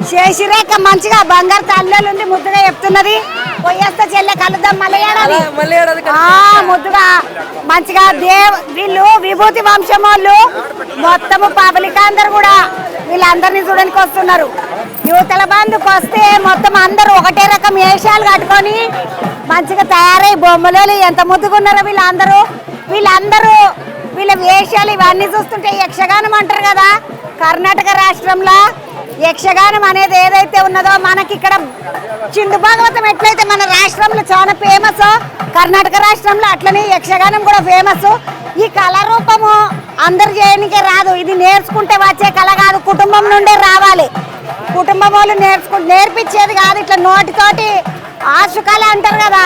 శశిరేఖ. మంచిగా బంగారు తల్లులు ఉంది. ముద్దుగా చెప్తున్నది. పోయేస్తే చెల్లె కలుద్దాం మళ్ళీ ఏడాది. ముద్దుగా మంచిగా వీళ్ళు విభూతి వంశం వాళ్ళు మొత్తము పబ్లిక్ అందరు కూడా వీళ్ళందరినీ చూడడానికి వస్తున్నారు. యువతల బంధుకు వస్తే మొత్తం అందరూ ఒకటే రకం వేషాలు కట్టుకొని మంచిగా తయారై బొమ్మలు ఎంత ముద్దుకున్నారో వీళ్ళందరూ వీళ్ళ వేషాలు ఇవన్నీ చూస్తుంటే యక్షగానం అంటారు కదా. కర్ణాటక రాష్ట్రంలో యక్షగానం అనేది ఏదైతే ఉన్నదో మనకి ఇక్కడ చిందు భాగవతం ఎట్లయితే మన రాష్ట్రంలో చాలా ఫేమస్, కర్ణాటక రాష్ట్రంలో అట్లనే యక్షగానం కూడా ఫేమస్. ఈ కళారూపము అందరు చేయడానికే రాదు. ఇది నేర్చుకుంటే వచ్చే కళ కాదు, కుటుంబం నుండే రావాలి. కుటుంబం వాళ్ళు నేర్పించేది కాదు. ఇట్లా నోటితోటి ఆశుకళ అంటారు కదా,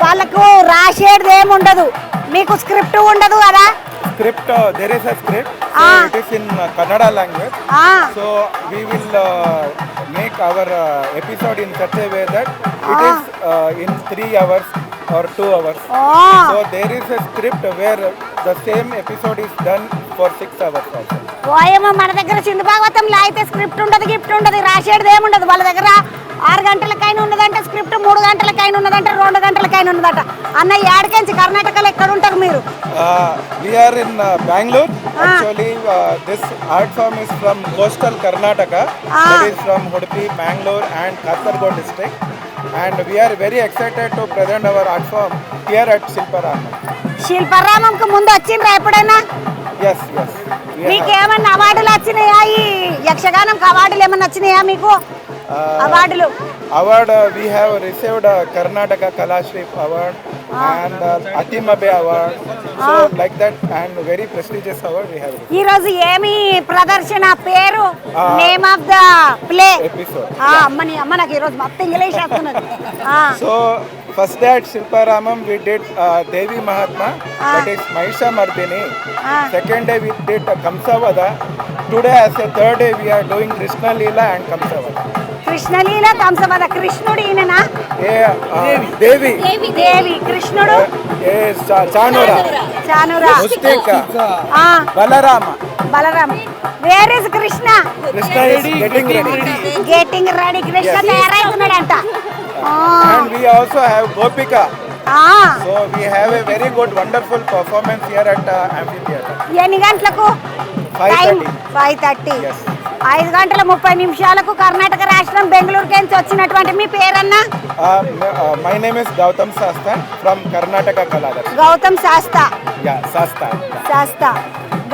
వాళ్ళకు రాసేది ఏముండదు. మీకు స్క్రిప్ట్ ఉండదు కదా. Script, there is a script, so it is in Kannada language, so we will make our episode in such a way that it is in 3 hours or 2 hours, so there is a script where the same episode is done for 6 hours also. ఓయమ్మ మన దగ్గర చిందు భాగవతంలో అయితే script ఉండదు, gift ఉండదు, రాసేది ఏముండదు. వాళ్ళ దగ్గర 6 గంటలకైనా ఉన్నదంట స్క్రిప్ట్, 3 గంటలకైనా ఉన్నదంట, 2 గంటలకైనా ఉన్నదట. అన్న ఏడకెంచి కర్ణాటకలో ఎక్కడ ఉంటారు మీరు? We are in Bangalore. Actually, this art form is from coastal Karnataka. That is from Udupi, Bangalore, and Kasaragod district. And we are very excited to present our art form here at Shilparamam. శిల్పారామంకు ముందు వచ్చిండ్రా ఎప్పుడైనా? Yes, yes. మీకు ఏమన్నా అవార్డులు వచ్చినాయా? ఈ యక్షగానం అవార్డులు ఏమన్నా వచ్చినాయా మీకు? అవార్డులు award we have received Karnataka Kalashri award and Atimabe award. So like that, and very prestigious award we have ఈ రోజు ఏమి ప్రదర్శన పేరు name of the play episode. అమ్మని అమ్మ నాకు ఈ రోజు మొత్తం ఇంగ్లీష్ వస్తున్నది So first day at Shilparamam we did Devi Mahatma, that is Mahisha Mardini. Second day we did Kamsavada. Today as a third day we are doing Krishna Leela and Kamsavada. Krishna Leela కంసవద కృష్ణుడు ఈయననా Devi. Devi కృష్ణుడు Chanura. Chanura Mustika. Balarama. Balarama where is Krishna Krishna is getting ready. Getting ready Krishna తయారైతున్నాడంట And we also have Gopika. So we have a very good, wonderful performance here at amphitheater. ఎన్ని గంటలకు 5:30. 5:30 Yes. 5:30 Karnataka రాష్ట్రం బెంగళూరుకి నుంచి వచ్చినటువంటి మీ పేరన్నా My name is Gautam Sasta from Karnataka Kalada. Gautam Shasta Yeah, Sasta. Shasta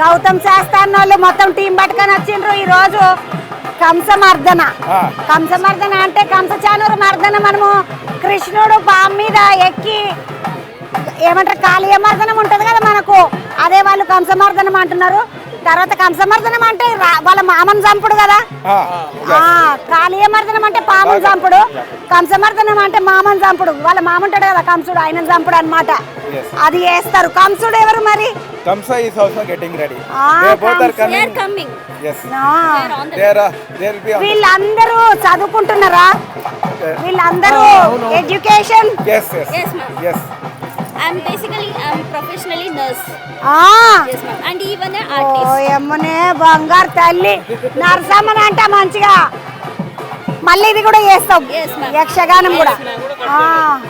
Gautam Shasta అన్న వాళ్ళు మొత్తం టీం పట్టుకొని వచ్చిండ్రు ఈ రోజు కంసమర్దన కంసమర్దన అంటే కంసచానూరు మర్దన మనము కృష్ణుడు పాము మీద ఎక్కి ఏమంటారు కాళీయమర్దనం ఉంటది కదా మనకు అదే వాళ్ళు కంసమర్దనం అంటున్నారు తర్వాత కంసమర్దనం అంటే వాళ్ళ మామను చంపుడు కదా కాళీయమర్దనం అంటే పామును చంపుడు కంసమర్దనం అంటే మామను చంపుడు వాళ్ళ మామ ఉంటాడు కదా కంసుడు ఆయన చంపుడు అన్నమాట అది చేస్తారు కంసుడు ఎవరు మరి Kamsa is also getting ready. They both are coming. Yes. They will be on. వీళ్ళందరూ చదువుకుంటున్నారా వీళ్ళందరూ education Yes, yes. Yes, ma'am. Yes. I'm professionally nurse. Yes, ma'am. And even an ఓ artist. ఎమ్మనే బంగారు తల్లి నరసమ్మని అంట మంచిగా మళ్ళీ ఇది కూడా చేస్తాం Yes, ma'am. యక్షగానం కూడా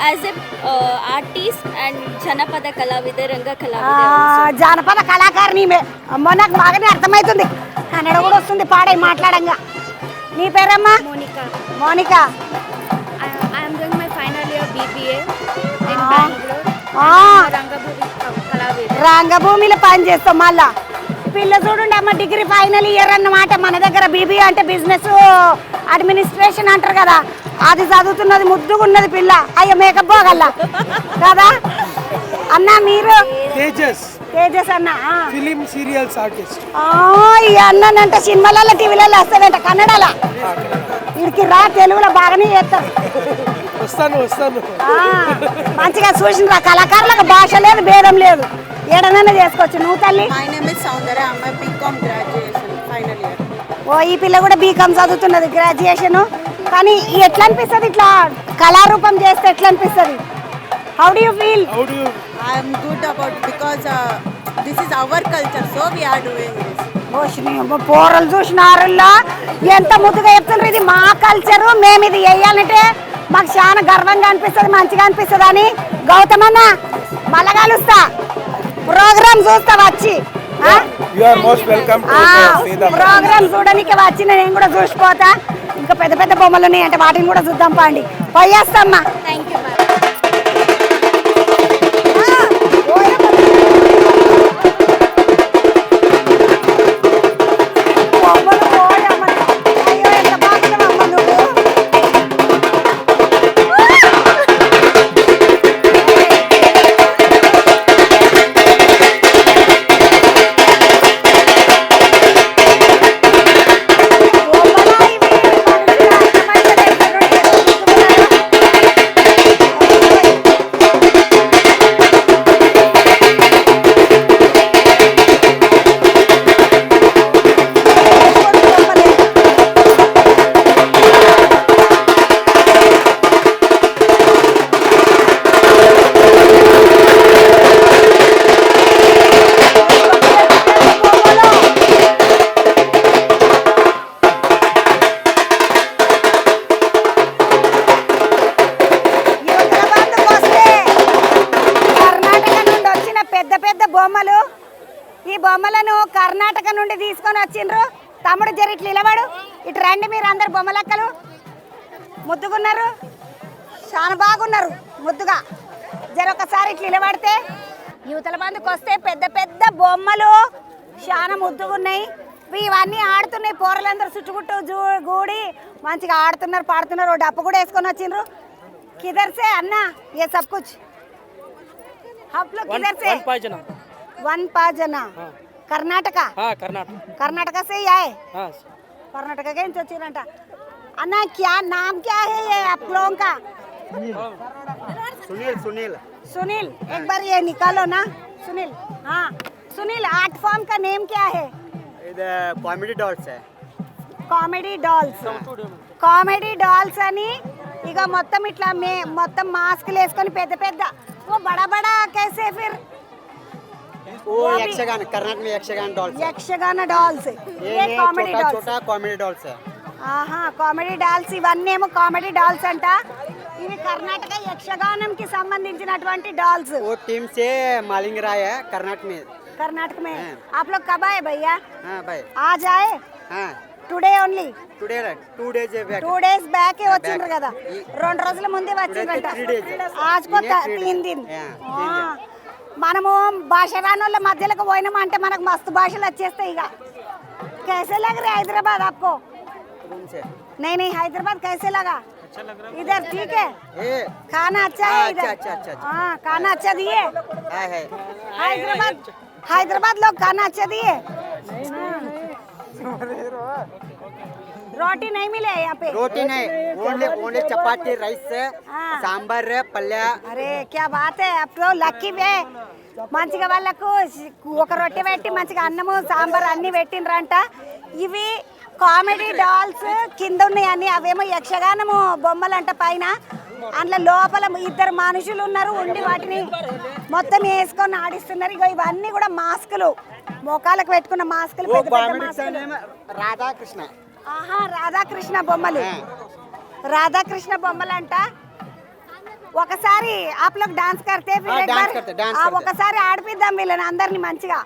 As a artist and Janapad Kalavida, Ranga Kalavida. జానపద కళాకారిణి అమ్మో నాకు బాగానే అర్థమవుతుంది కన్నడ కూడా వస్తుంది పాడై మాట్లాడంగా నీ పేరమ్మా Monica. Monika I am doing my final year BBA in Bangalore. Rangabhumi Kalavida. రంగభూమిలో పని చేస్తాం మళ్ళా పిల్ల చూడండి అమ్మ డిగ్రీ ఫైనల్ ఇయర్ అన్నమాట మన దగ్గర బీబీ అంటే బిజినెస్ అడ్మినిస్ట్రేషన్ అంటారు కదా అది చదువుతున్నది ముద్దుగా ఉన్నది పిల్ల అయ్యో మేకప్ పోగల్లా కదా అన్న మీరు తేజస్ అన్న ఫిలిం సీరియల్స్ ఆర్టిస్ట్. ఈ అన్నంటే సినిమాలలో టీవీలలో వస్తాడంట కన్నడలో వీడికి రా తెలుగులో బాగానే చేస్తాడు వస్తాను మంచిగా చూసిన కళాకారులకు భాష లేదు భేదం లేదు ఏడనన్నా చేసుకోవచ్చు నువ్వు తల్లి My name is Soundarya. I'm a BCom graduation final year. ఓ ఈ పిల్ల కూడా బీకామ్ చదువుతున్నది గ్రాడ్యుయేషన్ కానీ ఎట్లా అనిపిస్తుంది ఇట్లా కళారూపం చేస్తే ఎట్లా అనిపిస్తుంది how do you feel I am good about because this is our culture, so we are doing this. పోరలు చూసినారులా ఎంత ముద్దుగా చెప్తున్నారు ఇది మా కల్చరు మేము ఇది వేయాలంటే మాకు చాలా గర్వంగా అనిపిస్తుంది మంచిగా అనిపిస్తుంది అని గౌతమన్న మళ్ళా కలుస్తా ప్రోగ్రామ్ చూస్తా వచ్చి You are most welcome to see the programme చూడడానికి వచ్చిన నేను కూడా చూసిపోతా ఇంకా పెద్ద పెద్ద బొమ్మలు ఉన్నాయి అంటే వాటిని కూడా చూద్దాం పండి పోయేస్తామ్మా Thank you, ma'am. బొమ్మలు ఈ బొమ్మలను కర్ణాటక నుండి తీసుకొని వచ్చిండ్రు తమ్ముడు జర ఇట్లా నిలబడు ఇటు రండి మీరు అందరు బొమ్మలక్కలు ముద్దుగున్నారు చాలా బాగున్నారు ముద్దుగా జర ఒకసారి ఇట్లా నిలబడితే యువతల బందుకు వస్తే పెద్ద పెద్ద బొమ్మలు చాలా ముద్దుగున్నాయి ఇవన్నీ ఆడుతున్నాయి పోరలందరూ చుట్టుముట్టు గూడి మంచిగా ఆడుతున్నారు పాడుతున్నారు డప్పు కూడా వేసుకొని వచ్చిండ్రు కిదర్సే అన్న ఏ సబ్ కుచ్ आप लोग किधर से? वन पाजना कर्नाटका. कर्नाटका से ही आए. कर्नाटका के चोचिरंटा. अन्ना क्या नाम क्या है ये आप लोगों का? सुनील एक बार ये निकालो ना सुनील. हाँ सुनील आर्ट फॉर्म का नेम क्या है? कॉमेडी डॉल्स है. కామెడీ డాల్స్ అని ఇక మొత్తం ఇట్లా మొత్తం మాస్క్లు వేసుకొని పెద్ద పెద్ద ఓ బడా బడా कैसे फिर वो यक्षगान कर्नाटक में यक्षगान डॉल्स. యక్షగాన డాల్స్ ఏ కామెడీ డాల్స్. छोटा कॉमेडी डॉल्स है. ఆహా కామెడీ డాల్స్ ఇవన్నీ ఏమో కామెడీ డాల్స్ అంట. ఇవి కర్ణాటక యక్షగానం కి సంబంధించినటువంటి డాల్స్. वो टीम से मालिंग राय है कर्नाटक में. आप लोग कब आए भैया? हाँ भाई. आज आए? हाँ today only. Today 2 days back. 2 days back వచ్చిండ్రు కదా, 2 రోజుల ముందే వచ్చిండ్రంట. ఆజ్కో 3 दिन. మనము భాష రానోళ్ళ మధ్యలోకి పోయినామంటే మనకు మస్తు భాషలు వచ్చేస్తాయి. ఇక कैसे लग रहा है हैदराबाद आपको? नहीं हैदराबाद कैसे लगा? इधर ठीक है. खाना अच्छा है इधर. हाँ खाना अच्छा दिए. हैदराबाद लोग खाना अच्छा दिए. रोटी नहीं मिले यहाँ पे? रोटी नहीं, ओनली चपाती राइस सांबर पल्य. अरे क्या बात है, आप तो लक्की बे. మంచిగా వాళ్ళకు ఒక రొట్టె పెట్టి మంచిగా అన్నము సాంబార్ అన్ని పెట్టిండ్రంట. ఇవి కామెడీ డాల్స్ కింద ఉన్నాయని, అవేమో యక్షగానము బొమ్మలంట పైన. అందులో లోపల 2 మనుషులు ఉన్నారు ఉండి వాటిని మొత్తం వేసుకొని ఆడిస్తున్నారు. ఇగో ఇవన్నీ కూడా మాస్కులు, మోకాలకు పెట్టుకున్న మాస్కులు. రాధాకృష్ణ. ఆహా రాధాకృష్ణ బొమ్మలు. రాధాకృష్ణ బొమ్మలంట. ఒకసారి ఆప్ లోగ్ డాన్స్ करते फिर एक बार ఒకసారి ఆడిపిద్దాం వీళ్ళని అందరిని మంచిగా.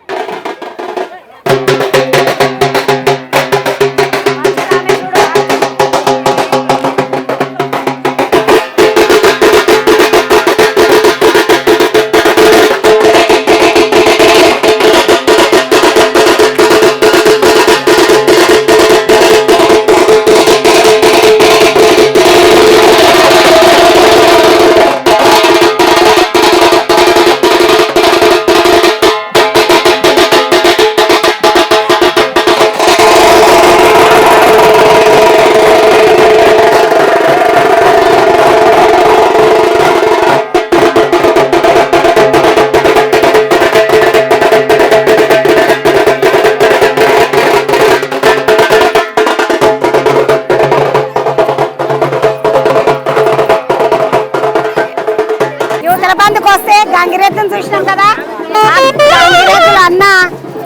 గంగిరెద్దును చూసినాం కదా, గంగిరెద్దులు అన్న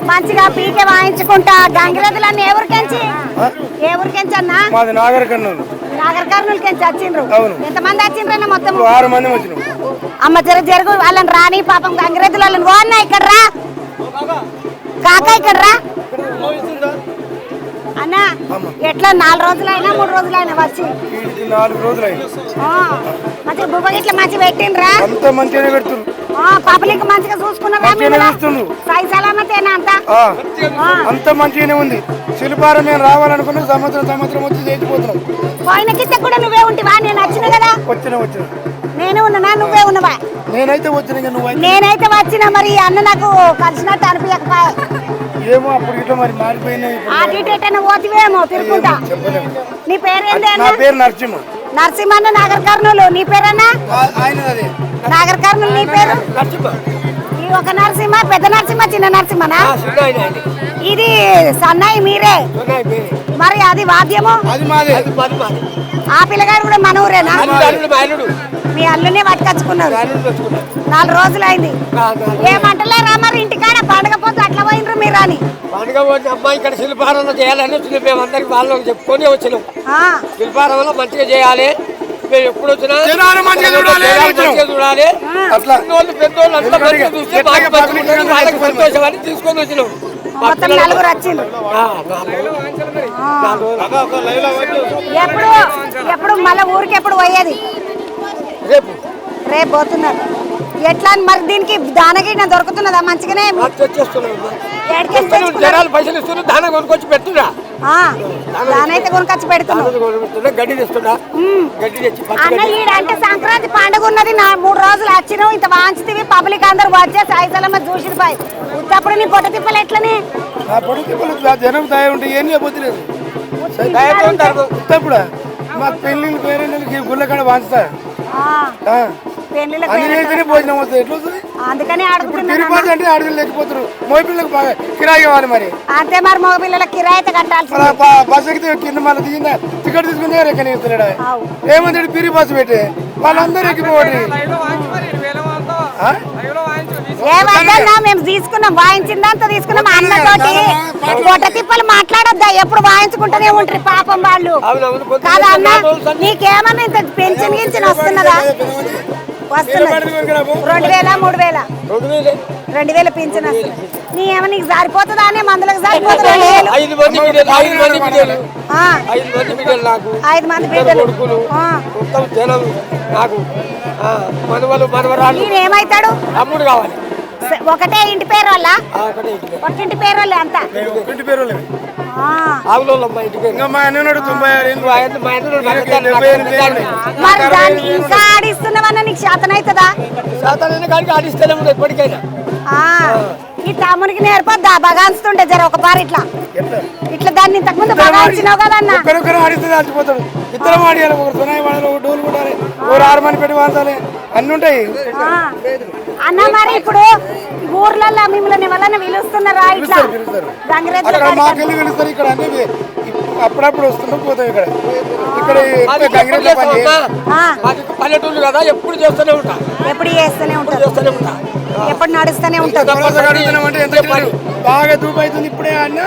మంచిగా పీకే వాయించుకుంటా. గంగిరెద్దులు అన్న ఏ ఊరికెంచి అన్న? నాగర్ కర్నూలుకెంచి వచ్చిండ్రు. ఎంతమంది వచ్చిండ్రన్న? మొత్తం 6 మంది వచ్చినాం. అమ్మ జరుగు వాళ్ళని రాని పాపం గంగిరెద్దులు వాళ్ళని. ఓ అన్న ఇక్కడ రా, కాకా ఇక్కడ రా అన్న. ఎట్లా 4 రోజులైనా 3 రోజులైనా వచ్చి? 4 రోజులైనా. మంచిగా బుబ్బ ఇట్లా మంచిగా పెట్టిండ్రా? అంత మంచిగానే పెడుతున్నారు. పబ్లిక్ మంచిగా చూసుకున్నారా? సై సలామతేనా అంతా? అంత మంచిగానే ఉంది. శిల్పారం మేము రావాలనుకున్నా సంవత్సరం వచ్చి చేసిపోతున్నాం. పోయిన కింద కూడా నువ్వే ఉంటివా? నేను వచ్చిన కదా. వచ్చిన నేను ఉన్నానా? నువ్వే ఉన్నవా? నేనైతే వచ్చిన. నేనైతే వచ్చిన. మరి అన్న నాకు కలిసినట్టు అనిపించకపోయా. ఏమో అప్పుడు ఇట్లా మరి మారిపోయినాయి. పోతివేమో తిరుగుకుంటా. నీ పేరేంటి? నా పేరు నరసింహ. నరసింహన్న నాగర్ కర్నూలు. నీ పేరన్నా? నాగర్ కర్నూలు. నీ పేరు? ఈ ఒక నరసింహ, పెద్ద నరసింహ, చిన్న నరసింహనా? ఇది సన్నాయి మీరే? మరి అది వాద్యము? ఆ పిల్లగాడు కూడా మన ఊరేనా? మీ అల్లునే పట్టుకొచ్చుకున్నారు. 4 రోజులు అయింది. ఏమంటలేరా మరి ఇంటికాడ పండుగ పోతే అట్లా పోయినరు మీరు అని? పండుగ పోతే అమ్మాయి ఇక్కడ శిల్పారాధన చేయాలని వచ్చినాం. మేము అందరికి వాళ్ళకి చెప్పుకొని వచ్చినాం. శిల్పారాధన మంచిగా చేయాలి. మేము ఎప్పుడు వచ్చినా మంచిగా చూడాలి. పెద్దోళ్ళు అంతా మంచిగా చూస్తే వాళ్ళకి సంతోషం అని తీసుకొని వచ్చినాం. మొత్తం 4 వచ్చిండ్రు. ఎప్పుడు మళ్ళీ ఊరికి ఎప్పుడు పోయేది? రేపు పోతున్నారు. ఎట్లా మరి దీనికి దానగిన దొరుకుతున్నదా మంచిగానే జనాలు పైసలు ఇస్తున్నారు, దాన కొనుక్కొచ్చి పెడుతున్నా, దానైతే కొనుకొచ్చి పెడుతున్నా, గడ్డి తెస్తున్నా, గడ్డి తెచ్చి అన్న ఈడంటే సంక్రాంతి పండుగ ఉన్నది 3 రోజులు వచ్చినావు ఇంత వాంచితివి పబ్లిక్ అందరు వచ్చే సాయిసలమ్మ చూసి పోయి ఉత్తప్పుడు నీ పొట్ట తిప్పలు ఎట్లనే పొట్ట తిప్పలు జనం దయ ఉంటే ఏం చెప్పలేదు ఉత్తప్పుడు మాకు పెళ్లిళ్ళు పేరెళ్ళకి గుళ్ళకాడ వాంచుతా భోజనం వస్తుంది ఎట్లా వస్తుంది అందుకని తిరుపతి అంటే ఆడపిల్లలు లేకపోతారు మోపిల్లలకు బాగా కిరాయి కావాలి మరి అంతే మరి మగ పిల్లల కిరాయి అయితే కట్టాల్సి బస్ ఎక్కితే కింద మళ్ళీ దిగిందా టికెట్ తీసుకుని ఎక్కడిస్తున్నాడు ఏమంటాడు పిరి బస్సు పెట్టి వాళ్ళందరూ ఎక్కిపోవాలి ఏమన్నా మేము తీసుకున్నాం వాయించిందంతా తీసుకున్నాం అన్నతోటి పొట్ట తిప్పలు మాట్లాడొద్దా ఎప్పుడు వాయించుకుంటూనే ఉంటారు పాపం వాళ్ళు కాదా అన్న నీకేమన్నా ఇంత పెన్షన్ గించిన వస్తున్నదా వస్తున్నది 2000 3000 2000 పింఛన్ వస్తుంది నీ ఏమన్నా నీకు సరిపోతుందా అనే మందులకు సరిపోతుంది 5 మంది బిడ్డలు నేనేమైతాడు అమ్ముడు కావాలి ఒకటే ఇంటి పేరు వాళ్ళ ఒక ఇంటి పేరు వాళ్ళే అంతా ఇంటి పేరు మరి దాన్ని ఇంకా ఆడిస్తున్నావన్నా నీకు శాతనవుతుందా ఆడిస్తేనే ఎప్పటికైనా ఈ తమ్మునికి నేర్పొద్దా బగాన్స్తుంటే జర ఒక పారి ఇట్లా ఇట్లా దాన్ని ఇంతకుముందు బగాన్చినావు కదన్నా ఆడిస్తే చచ్చిపోతాడు ఇద్దరం ఆడియాలి ఒకరు సునాయి వాడాలి ఒక డోలు కొట్టాలి ఒక 6 మంది పెట్టి వాడాలి అన్ని ఉంటాయి అన్న మరి ఇప్పుడు ఊర్లలో మిమ్మల్ని వల్ల పిలుస్తున్నారా ఇట్లా మాకెళ్ళి పిలుస్తారు ఇక్కడ అన్ని అప్పుడప్పుడు వస్తుంటే పోతాం ఇక్కడ పల్లెటూరు కదా ఎప్పుడు చేస్తూనే ఉంటా ఎప్పుడు నడుస్తూనే ఉంటుంది బాగా దూపు అవుతుంది ఇప్పుడే అన్న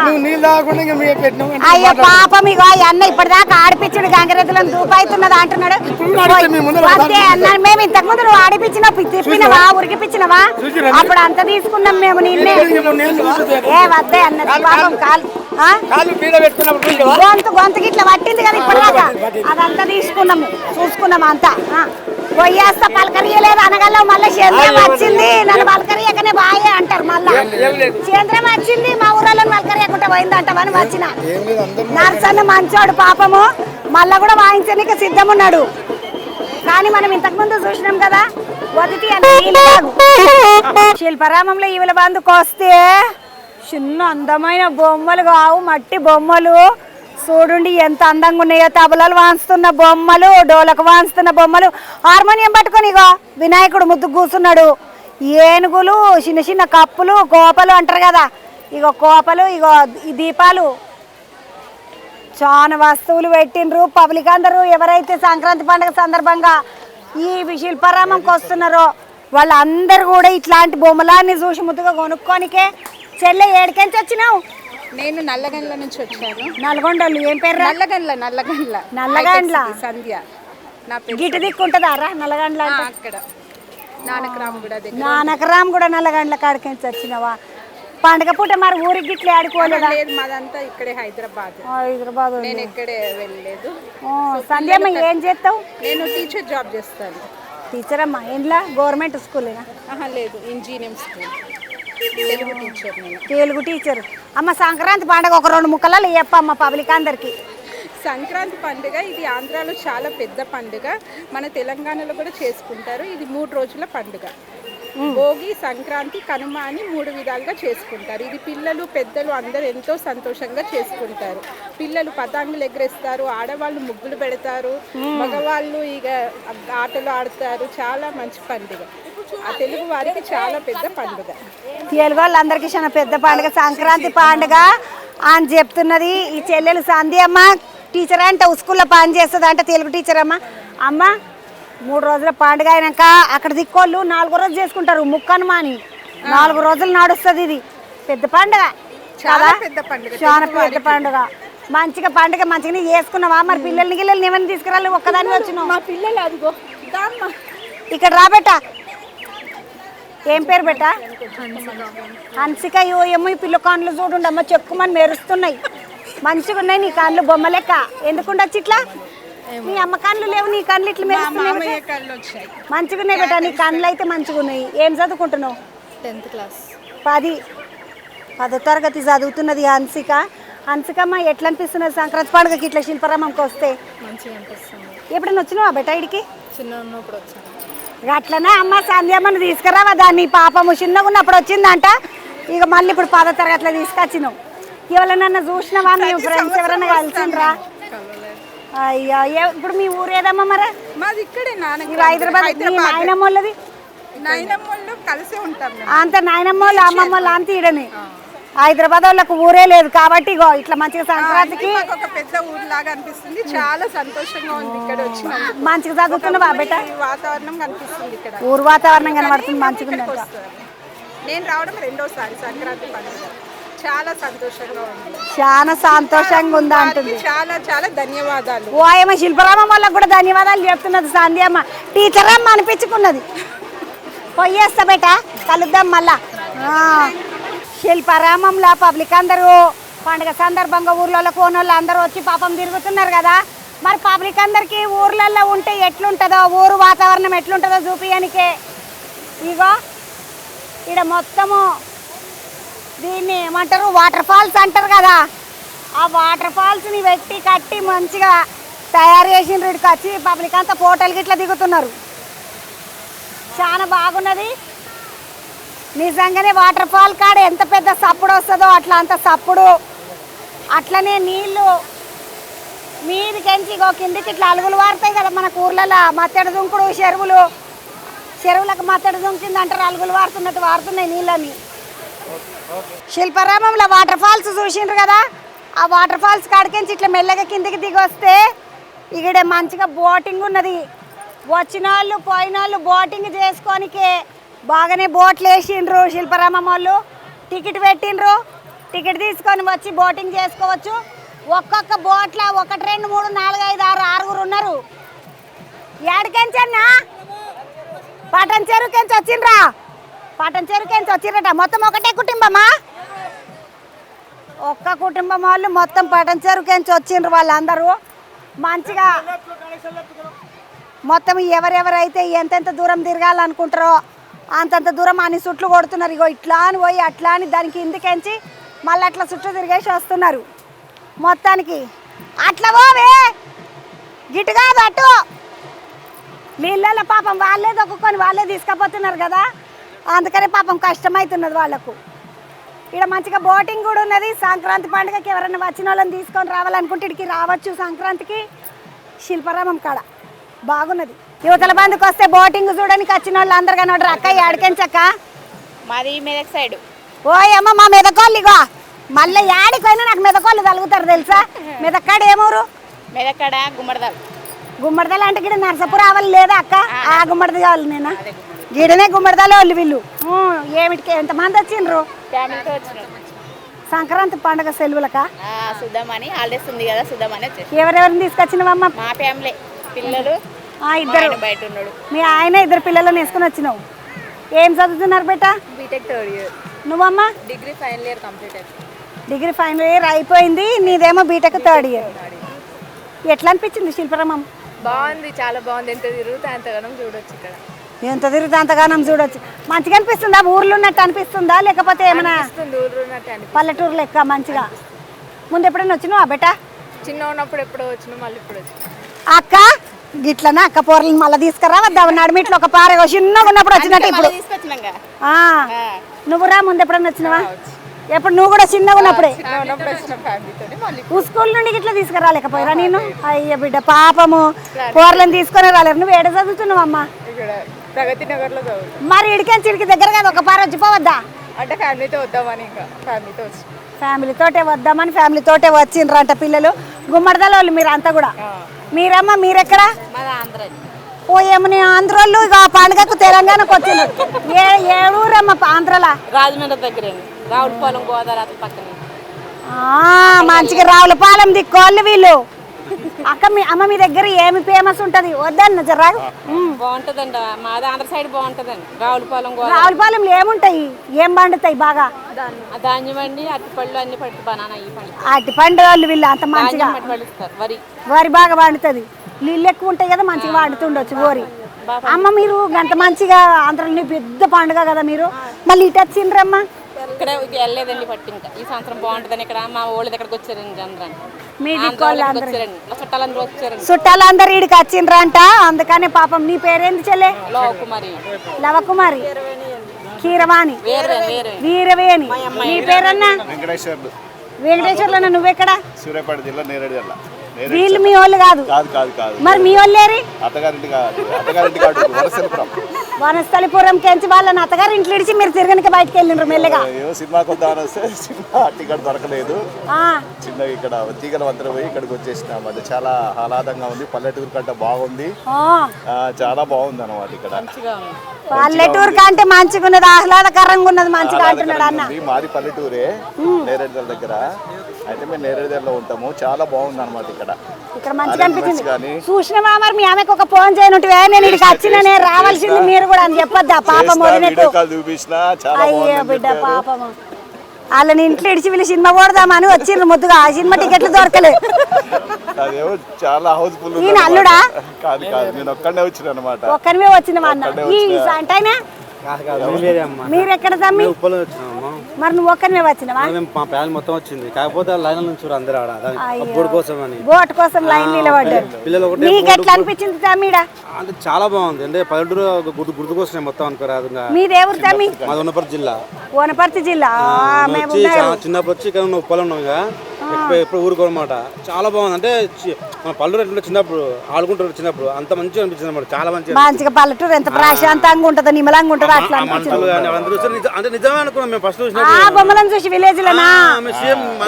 నువ్వు నీళ్ళు తాగకుండా ఇంకా మేము పెట్టినావు అయ్యో పాపం ఇగో అన్న ఇప్పటిదాకా ఆడిపించుడు గంగరెద్దులను దూపు అవుతున్నది అంటున్నాడు మేము ఇంతకు ముందు నువ్వు ఆడిపించినా తిప్పినవా ఉరికిపించినవా అప్పుడు అంత తీసుకున్నాం మేము నిన్నే ఏ వద్దే అన్నది పాపం గొంతుకి ఇట్లా పట్టింది కదా ఇప్పటిదాకా అదంతా తీసుకున్నాము చూసుకున్నాము అంతా పొయ్యేస్తా పలకరియలేదు అనగలవు మళ్ళీ కేంద్రం వచ్చింది నన్ను పలకరియకనే బాయే అంటారు మళ్ళా కేంద్రం వచ్చింది మా ఊళ్ళో పలకరియకుండా పోయిందంటావని వచ్చిన నర్సన్న మంచోడు పాపము మళ్ళా కూడా వాయించడానికి సిద్ధమున్నాడు కానీ మనం ఇంతకు ముందు చూసినాం కదా వదిటి శిల్పరామంలో ఈవుల బందుకు వస్తే చిన్న అందమైన బొమ్మలు కావు మట్టి బొమ్మలు చూడండి ఎంత అందంగా ఉన్నాయో తబలాలు వాంచుతున్న బొమ్మలు డోలకు వాంచుతున్న బొమ్మలు హార్మోనియం పట్టుకొని ఇగో వినాయకుడు ముద్దు కూర్చున్నాడు ఏనుగులు చిన్న చిన్న కప్పులు కోపలు అంటారు కదా ఇగో కోపలు ఇగో ఈ దీపాలు చాలా వస్తువులు పెట్టిండ్రు పబ్లిక్ అందరూ ఎవరైతే సంక్రాంతి పండుగ సందర్భంగా ఈ శిల్పారామంకి వస్తున్నారో వాళ్ళందరూ కూడా ఇట్లాంటి బొమ్మలాన్ని చూసి ముద్దుగా కొనుక్కోనికే చెల్లె ఏడికెంచి వచ్చినావు నేను నల్లగండ్ల నుంచి వచ్చాను నల్గొండలు ఏం పేరు నల్లగండ్ల సంధ్య నా గిటు దిక్కుంటుందారా నల్లగండ్ల అక్కడ నానకరామ్ కూడా నల్లగండ్ల కాడికెంచి వచ్చినావా పండుగ పూట మరి ఊరికి గిట్లే ఆడుకోలేదా మాదంతా ఇక్కడే హైదరాబాద్ నేను ఇక్కడే వెళ్ళలేదు సంధ్యమ్మ ఏం చేస్తావు నేను టీచర్ జాబ్ చేస్తాను టీచర్ అమ్మా ఇంట్లో గవర్నమెంట్ స్కూలేనా లేదు ఇంజనీరింగ్ స్కూల్ తెలుగు టీచర్ అమ్మ సంక్రాంతి పండుగ ఒక 2 ముక్కలలో చెప్పమ్మ పబ్లిక్ అందరికి సంక్రాంతి పండుగ ఇది ఆంధ్రాలో చాలా పెద్ద పండుగ మన తెలంగాణలో కూడా చేసుకుంటారు ఇది 3 రోజుల పండుగ భోగి సంక్రాంతి కనుమ అని 3 విధాలుగా చేసుకుంటారు ఇది పిల్లలు పెద్దలు అందరూ ఎంతో సంతోషంగా చేసుకుంటారు పిల్లలు పతంగులు ఎగరేస్తారు ఆడవాళ్ళు ముగ్గులు పెడతారు మగవాళ్ళు ఇక ఆటలు ఆడతారు చాలా మంచి పండుగ ఆ తెలుగు వారికి చాలా పెద్ద పండుగ తెలుగు వాళ్ళందరికీ చాలా పెద్ద పండుగ సంక్రాంతి పండుగ అని చెప్తున్నది ఈ చెల్లెలు సంధ్యమ్మ టీచర్ అంటే స్కూల్లో పని చేస్తుంది అంటే తెలుగు టీచర్ అమ్మ 3 రోజుల పండుగ అయినాక అక్కడ దిక్కోళ్ళు 4వ రోజు చేసుకుంటారు ముక్కనుమ అని 4 రోజులు నడుస్తుంది ఇది పెద్ద పండుగ చాలా పెద్ద పండుగ చాలా పెద్ద పండుగ మంచిగా పండుగ మంచిగా చేసుకున్నావా మరి పిల్లల్ని ఏమైనా తీసుకురాలి ఒక్కదాన్ని వచ్చినావు మా పిల్లలు అదిగో ఇక్కడ రాబెట్ట ఏం పేరు బెట్ట హన్సిక ఏమో ఈ పిల్ల కాన్లు చూడుండమ్మ చెక్కుమని మెరుస్తున్నాయి మంచిగా ఉన్నాయి నీ కాళ్ళు బొమ్మ లెక్క ఎందుకుండొచ్చు ఇట్లా నీ అమ్మ కళ్ళు లేవు, నీ కళ్ళు ఇట్లా మెరుస్తున్నాయి. కళ్ళు వచ్చాయి. మంచిగా ఉన్నాయి బేట, నీ కళ్ళు అయితే మంచిగా ఉన్నాయి. ఏం చదువుకుంటున్నావు? 10th class. 10వ తరగతి చదువుతున్నది హన్సిక. హన్సికమ్మ ఎట్లా అనిపిస్తున్నది సంక్రాంతి పండుగకి ఇట్లా శిల్పారామంకి వస్తే? మంచిగా అనిపిస్తుంది. ఎప్పుడైనా వచ్చినావా బేట ఇడికి? చిన్న ఉన్నప్పుడు వచ్చాను. అట్లనే అమ్మ సంధ్యమ్మని తీసుకురావా, దాన్ని పాపము చిన్నగా ఉన్నప్పుడు వచ్చిందంట, ఇక మళ్ళీ ఇప్పుడు 10వ తరగతిలో తీసుకొచ్చినావు. ఎవరన్నా చూసినావా? మీ ఫ్రెండ్స్ ఎవరన్నా కలిసిండ్రా? అయ్యా, ఇప్పుడు మీ ఊరు ఏదమ్మా? మరి మాది ఇక్కడే హైదరాబాద్. నాయనమ్మ వాళ్ళది? నాయనమ్మళ్ళు కలిసే ఉంటాం. అంత నాయనమ్మ వాళ్ళు అమ్మమ్మ వాళ్ళు అంత ఈడని. హైదరాబాద్ వాళ్ళకు ఊరే లేదు కాబట్టి ఇగో ఇట్లా మంచిగా సంక్రాంతికి ఒక పెద్ద ఊరు లాగా అనిపిస్తుంది. చాలా సంతోషంగా ఉంది ఇక్కడ వచ్చిన. మంచిగా చదువుతున్నావా బేట? వాతావరణం కనిపిస్తుంది ఇక్కడ, ఊరు వాతావరణం కనబడుతుంది మంచిగా. నేను రావడం 2వసారి సంక్రాంతి పండుగ. చాలా సంతోషంగా ఉంది. చాలా సంతోషంగా ఉందా అంటుంది. చాలా చాలా ధన్యవాదాలు. ఓయమ్మ శిల్పారామం వాళ్ళకి కూడా ధన్యవాదాలు చెప్తున్నది సంధ్యమ్మ. టీచర్ అమ్మ అనిపించుకున్నది. పోయేస్తా బేట, కలుద్దాం మళ్ళా. శిల్పారామంలో పబ్లిక్ అందరూ పండుగ సందర్భంగా ఊర్లలో కోనోళ్ళు అందరూ వచ్చి పాపం తిరుగుతున్నారు కదా. మరి పబ్లిక్ అందరికీ ఊర్లలో ఉంటే ఎట్లుంటుందో, ఊరు వాతావరణం ఎట్లుంటుందో చూపించడానికే ఇగో ఇక్కడ మొత్తము దీన్ని ఏమంటారు, వాటర్ ఫాల్స్ అంటారు కదా, ఆ వాటర్ ఫాల్స్ని పెట్టి కట్టి మంచిగా తయారు చేసిన ఇక్కడికి వచ్చి పబ్లిక్ అంతా ఫోటోలు ఇట్లా దిగుతున్నారు. చాలా బాగున్నది నిజంగానే. వాటర్ ఫాల్ కాడ ఎంత పెద్ద సప్పుడు వస్తుందో అట్లా అంత సప్పుడు. అట్లనే నీళ్ళు మీదికెంచి కిందికి ఇట్లా అలుగులు వారుతాయి కదా మనకు ఊర్లలో. మత్తడి దుంకుడు చెరువులకు మత్తడి దుంకింది అంటారు, అలుగులు వారుతున్నట్టు వారుతున్నాయి నీళ్ళని. శిల్పారామంలో వాటర్ ఫాల్స్ చూసిండ్రు కదా, ఆ వాటర్ ఫాల్స్ కాడికించి ఇట్లా మెల్లగా కిందికి దిగి వస్తే ఇక్కడ మంచిగా బోటింగ్ ఉన్నది. వచ్చిన వాళ్ళు పోయిన వాళ్ళు బోటింగ్ చేసుకోనికే బాగానే బోట్లు వేసిండ్రు శిల్పారామం వాళ్ళు. టికెట్ పెట్టిండ్రు, టికెట్ తీసుకొని వచ్చి బోటింగ్ చేసుకోవచ్చు. ఒక్కొక్క బోట్లో 1 2 3 4 5 6 6 ఉన్నారు. ఏడికెంచన్నా? పటన్ చెరువుకెంచి వచ్చిండ్రా? పటన్ చెరువుకెంచి వచ్చిండ్రట. మొత్తం ఒకటే కుటుంబమా? ఒక్క కుటుంబం వాళ్ళు మొత్తం పటన్ చెరువుకెంచి వచ్చిండ్రు వాళ్ళందరూ. మంచిగా మొత్తం ఎవరెవరైతే ఎంతెంత దూరం తిరగాలనుకుంటారో అంతంత దూరం అన్ని చుట్లు కొడుతున్నారు. ఇగో ఇట్లా అని పోయి అట్లా అని దానికి ఇందుకెంచి మళ్ళీ అట్లా చుట్టూ తిరిగేసి వస్తున్నారు. మొత్తానికి అట్లా పోవే, గిట్టు కాదు అటు. నీళ్ళల్లో పాపం వాళ్ళే దొక్కుకొని వాళ్ళే తీసుకుపోతున్నారు కదా, అందుకనే పాపం కష్టమవుతున్నది వాళ్ళకు. ఇక్కడ మంచిగా బోటింగ్ కూడా ఉన్నది. సంక్రాంతి పండుగకి ఎవరైనా వచ్చిన వాళ్ళని తీసుకొని రావాలనుకుంటే ఇక్కడికి రావచ్చు. సంక్రాంతికి శిల్పారామం కాడ బాగున్నది. యువతల బంధుకు వస్తే బోటింగ్ చూడడానికి వచ్చిన వాళ్ళు అందరు కనబడరు. అక్క ఏడికెంచక్క? మాది మెదక్ సైడ్. ఓయమ్మ మా మెదకోళ్ళు ఇగో మళ్ళీ ఏడిపోయినా నాకు మెదకోళ్ళు తలుగుతారు తెలుసా. మెదక్కాడ ఏమూరు? మెదక్కడ గుమ్మడిదల్. గుమ్మడిదల అంటే గిడ నరసపురం రావాలి లేదా అక్క? ఆ గుమ్మడిది కావాలి నేనా? గిడనే గుమ్మడిదల వాళ్ళు వీళ్ళు. ఏమిటికి ఎంతమంది వచ్చిండ్రు? ఫ్యామిలీతో వచ్చినారు. సంక్రాంతి పండుగ సెలవులకా? సుద్దామని హాలిడేస్ ఉంది కదా, సుద్దామని వచ్చేసి. ఎవరెవరిని తీసుకొచ్చినావమ్మ? మా ఫ్యామిలీ, పిల్లలు ఇద్దరు. బయట ఉన్నాడు. మీ ఆయన 2 పిల్లలను వేసుకుని వచ్చినావు. ఏం చదువుతున్నారు బేట? B Tech 3rd year. నువ్వమ్మా? డిగ్రీ ఫైనల్ ఇయర్ కంప్లీట్ అయిపోయింది. డిగ్రీ ఫైనల్ ఇయర్ అయిపోయింది. నీదేమో బీటెక్ 3rd year. ఎట్లా అనిపించింది శిల్పారామం? బాగుంది, చాలా బాగుంది. ఎంత తిరుగుతా అంతగానం చూడొచ్చు ఇక్కడ. ఎంత తిరుగుతా అంతగానం చూడొచ్చు. మంచిగా అనిపిస్తుందా? ఊర్లో ఉన్నట్టు అనిపిస్తుందా లేకపోతే ఏమైనా పల్లెటూరు లెక్క మంచిగా? ముందు ఎప్పుడైనా వచ్చినావా బేట? చిన్న ఉన్నప్పుడు ఎప్పుడో వచ్చినా, మళ్ళీ ఇప్పుడు వచ్చి. అక్క గిట్లనా అక్క పోరలు మళ్ళీ తీసుకురా వద్దా? నడిమిట్లో ఒక పార చిన్నగా ఉన్నప్పుడు వచ్చినట్టు ఇప్పుడు నువ్వు రా. ముందు ఎప్పుడన్నా వచ్చినావా? ఎప్పుడు నువ్వు కూడా చిన్నగా ఉన్నప్పుడే స్కూల్ నుండి ఇట్లా తీసుకురాలేకపోయారా నేను? అయ్య బిడ్డ పాపము కూరలను తీసుకొని రాలేరు. నువ్వు ఏడ చదువుతున్నావు అమ్మా? ప్రగతి నగర్ లో చదువుతావు. మరి ఇడికెంచి ఇడికి దగ్గర కదా ఒక పార వచ్చిపోవద్దా? అంటే ఫ్యామిలీతో వద్దామని. ఇంకా ఫ్యామిలీతోటే వద్దామని ఫ్యామిలీతోటే వచ్చిండ్రంట పిల్లలు. గుమ్మడిదల వాళ్ళు మీరు అంతా కూడా. మీరమ్మా మీరెక్కడ? ఓ ఏమని ఆంధ్రోళ్ళు ఇక పండుగకు తెలంగాణకు వచ్చిండ్రు. ఏ ఊరమ్మా ఆంధ్రలా? రాజమండ్రి దగ్గర రావులపాలెం, గోదావరి పక్కన. మంచిగా రావులపాలెం దిక్కోళ్ళు వీళ్ళు. అక్క మీ దగ్గర ఏమి ఫేమస్ ఉంటది? వద్దన్న జరా. బాగుంటదండి, మాది ఆంధ్ర సైడ్ బాగుంటదండి. రావులపాలెంలో ఏముంటాయి? ఏం పండుతాయి బాగా? ధాన్యం అండి, అరటిపళ్ళు అన్ని పడుతుంది. బనానా ఈ పండు. అరటిపండు వాళ్ళు వీళ్ళు అంత మంచిగా వరి వరి బాగా పండుతుంది. నీళ్ళు ఎక్కువ ఉంటాయి కదా మంచిగా వాడుతుండొచ్చు ఓరి. అమ్మ మీరు గంట మంచిగా ఆంధ్రలో పెద్ద పండుగ కదా మీరు, మళ్ళీ ఇటు వచ్చిండ్రమ్మా? ఇక్కడ వెళ్ళలేదండి పట్టింట ఈ సంవత్సరం బాగుంటుందని ఇక్కడ మా ఊళ్ళ దగ్గరకు వచ్చారండి అందరూ. మీ చుట్టాలందరూ వచ్చారండి. చుట్టాలందరూ ఇడికి వచ్చిండ్రంట, అందుకనే పాపం. నీ పేరేంది చెల్లె? లవకుమారి. లవకుమారి, కీరవాణి, వీరవేణి. నీ పేరన్నా? వెంకటేశ్వర్లు. వెంకటేశ్వర్లు. నువ్వెక్కడ? సూర్యాపేట జిల్లా నేరేడు జిల్లా. వీళ్ళు మీ వాళ్ళు కాదు? కాదు. మరి మీ వాళ్ళేరి? అత్తగారింటి కాదు, వనస్థలిపురం. వనస్థలిపురం కెంచి వాళ్ళని అత్తగారు ఇంట్లో ఇడిచి మీరు తిరగనికి బయటకు వెళ్ళిండ్రు మెల్లగా. సినిమాకి వద్దామని వస్తే సినిమా టికెట్ దొరకలేదు. చిన్నగా ఇక్కడ తీగల వంతర పోయి ఇక్కడికి వచ్చేసినాం. అది చాలా ఆహ్లాదంగా ఉంది, పల్లెటూరు కంటే బాగుంది, చాలా బాగుంది అన్నమాట. ఇక్కడ పల్లెటూరు కంటే మంచిగా ఉన్నది, ఆహ్లాదకరంగా ఉన్నది, మంచిగా అంటున్నాడు అన్న. మాది పల్లెటూరే, నేరేడుదల దగ్గర. అయితే మేము నేరేడుదలలో ఉంటాము, చాలా బాగుంది అనమాట. ఇక్కడ మంచిగా అనిపించింది. చూసినవా మరి మీ ఆమెకు ఒక ఫోన్ చేయనుంటివే, నేను ఇక్కడికి వచ్చిన నేను రావాల్సింది మీరు కూడా అని చెప్పొద్దా? పాపం చూపించినా అయ్యో బిడ్డ పాపము. వాళ్ళని ఇంట్లో ఇడిచి వీళ్ళు సినిమా కొడదామని వచ్చిండ్రు ముద్దుగా, ఆ సినిమా టికెట్లు దొరకలేదు. చాలా హౌస్ఫుల్. ఈయన అల్లుడా? కాదు, నేను ఒక్కడే వచ్చిన అనమాట. ఒక్కనివే వచ్చినవా అన్న? ఈ అంటైనా మీరు ఎక్కడ తమ్మి? మరి నువ్వు ఒక్కనే వచ్చినవా? మా ఫ్యామిలీ మొత్తం వచ్చింది, కాకపోతే లైన్ నుంచి అందరూ బోట్ కోసం అని బోట్ కోసం లైన్ నిలబడ్డారు. నీకు ఎట్లా అనిపించింది తమ్మిడా? అంటే చాలా బాగుంది. అంటే పల్లెటూరు గుర్తుకొస్తున్నాయి మొత్తం అనుకోరాదు. మీది ఎవరు తమ్మి? మాది వనపర్తి జిల్లా. వనపర్తి జిల్లా. చిన్నప్పుడు వచ్చి ఇక్కడ ఉప్పలు ఉన్నాం, ఎప్పుడు ఊరుకోనమాట. చాలా బాగుంది. అంటే మన పల్లెటూరు ఎట్లా చిన్నప్పుడు ఆడుకుంటారు, చిన్నప్పుడు అంత మంచిగా అనిపించింది అనమాట. చాలా మంచిగా పల్లెటూరు ఎంత ప్రశాంతంగా ఉంటది, నిమ్మలంగా ఉంటది. అట్లా అంటే నిజమే అనుకున్నాం మేము ఫస్ట్ బొమ్మలను చూసి. విలేజ్ లోనా?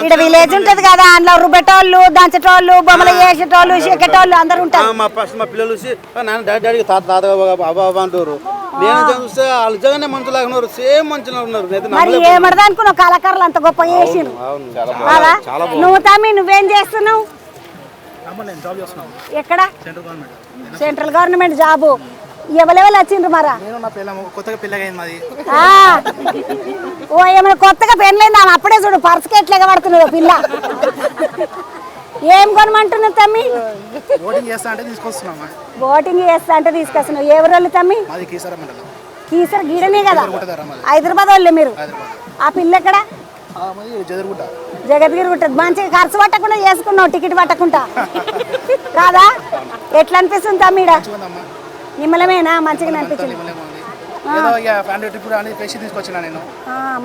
ఇక్కడ విలేజ్ ఉంటది కదా, అందులో రుబ్బెటోళ్ళు, దంచటోళ్ళు, బొమ్మలు వేసేటోళ్ళు, చెక్కేటోళ్ళు అందరు ఉంటారు. మా పిల్లలు చూసి డాడీ తాత బాబా అంటారు. నేను చూస్తే వాళ్ళు నిజంగానే మంచులాగా ఉన్నారు, సేమ్ మంచిగా ఉన్నారు. మరి ఏమడదా అనుకున్నావు, కళాకారులు అంత గొప్ప చేసిరు కదా. నువ్వు తమ్మి నువ్వేం చేస్తున్నావు? ఎక్కడ? Central government job. ఎవరెవరు వచ్చిండ్రు మరా? కొత్తగా పెళ్ళగైంది మాది. ఓ ఏమైనా కొత్తగా పెళ్ళైంది ఆమె అప్పుడే చూడు పర్సుకి ఎట్లా ఎగబడుతున్నావు పిల్ల. ఏం కొనమంటున్నావు తమ్మి? ఓటింగ్ చేస్తా అంటే తీసుకొస్తున్నామా? ఓటింగ్ చేస్తా అంటే తీసుకొస్తున్నావు. ఎవరు తమ్మి? కీసర గీడనే కదా, హైదరాబాద్ వాళ్ళే మీరు. ఆ పిల్ల ఎక్కడ? జగద్గిరి ఉంటుంది. మంచిగా ఖర్చు పట్టకుండా చేసుకున్నావు, టికెట్ పట్టకుండా కాదా? ఎట్లా అనిపిస్తుంది తమ్మిడ? నిమ్మలమేనా? మంచిగా అనిపించింది.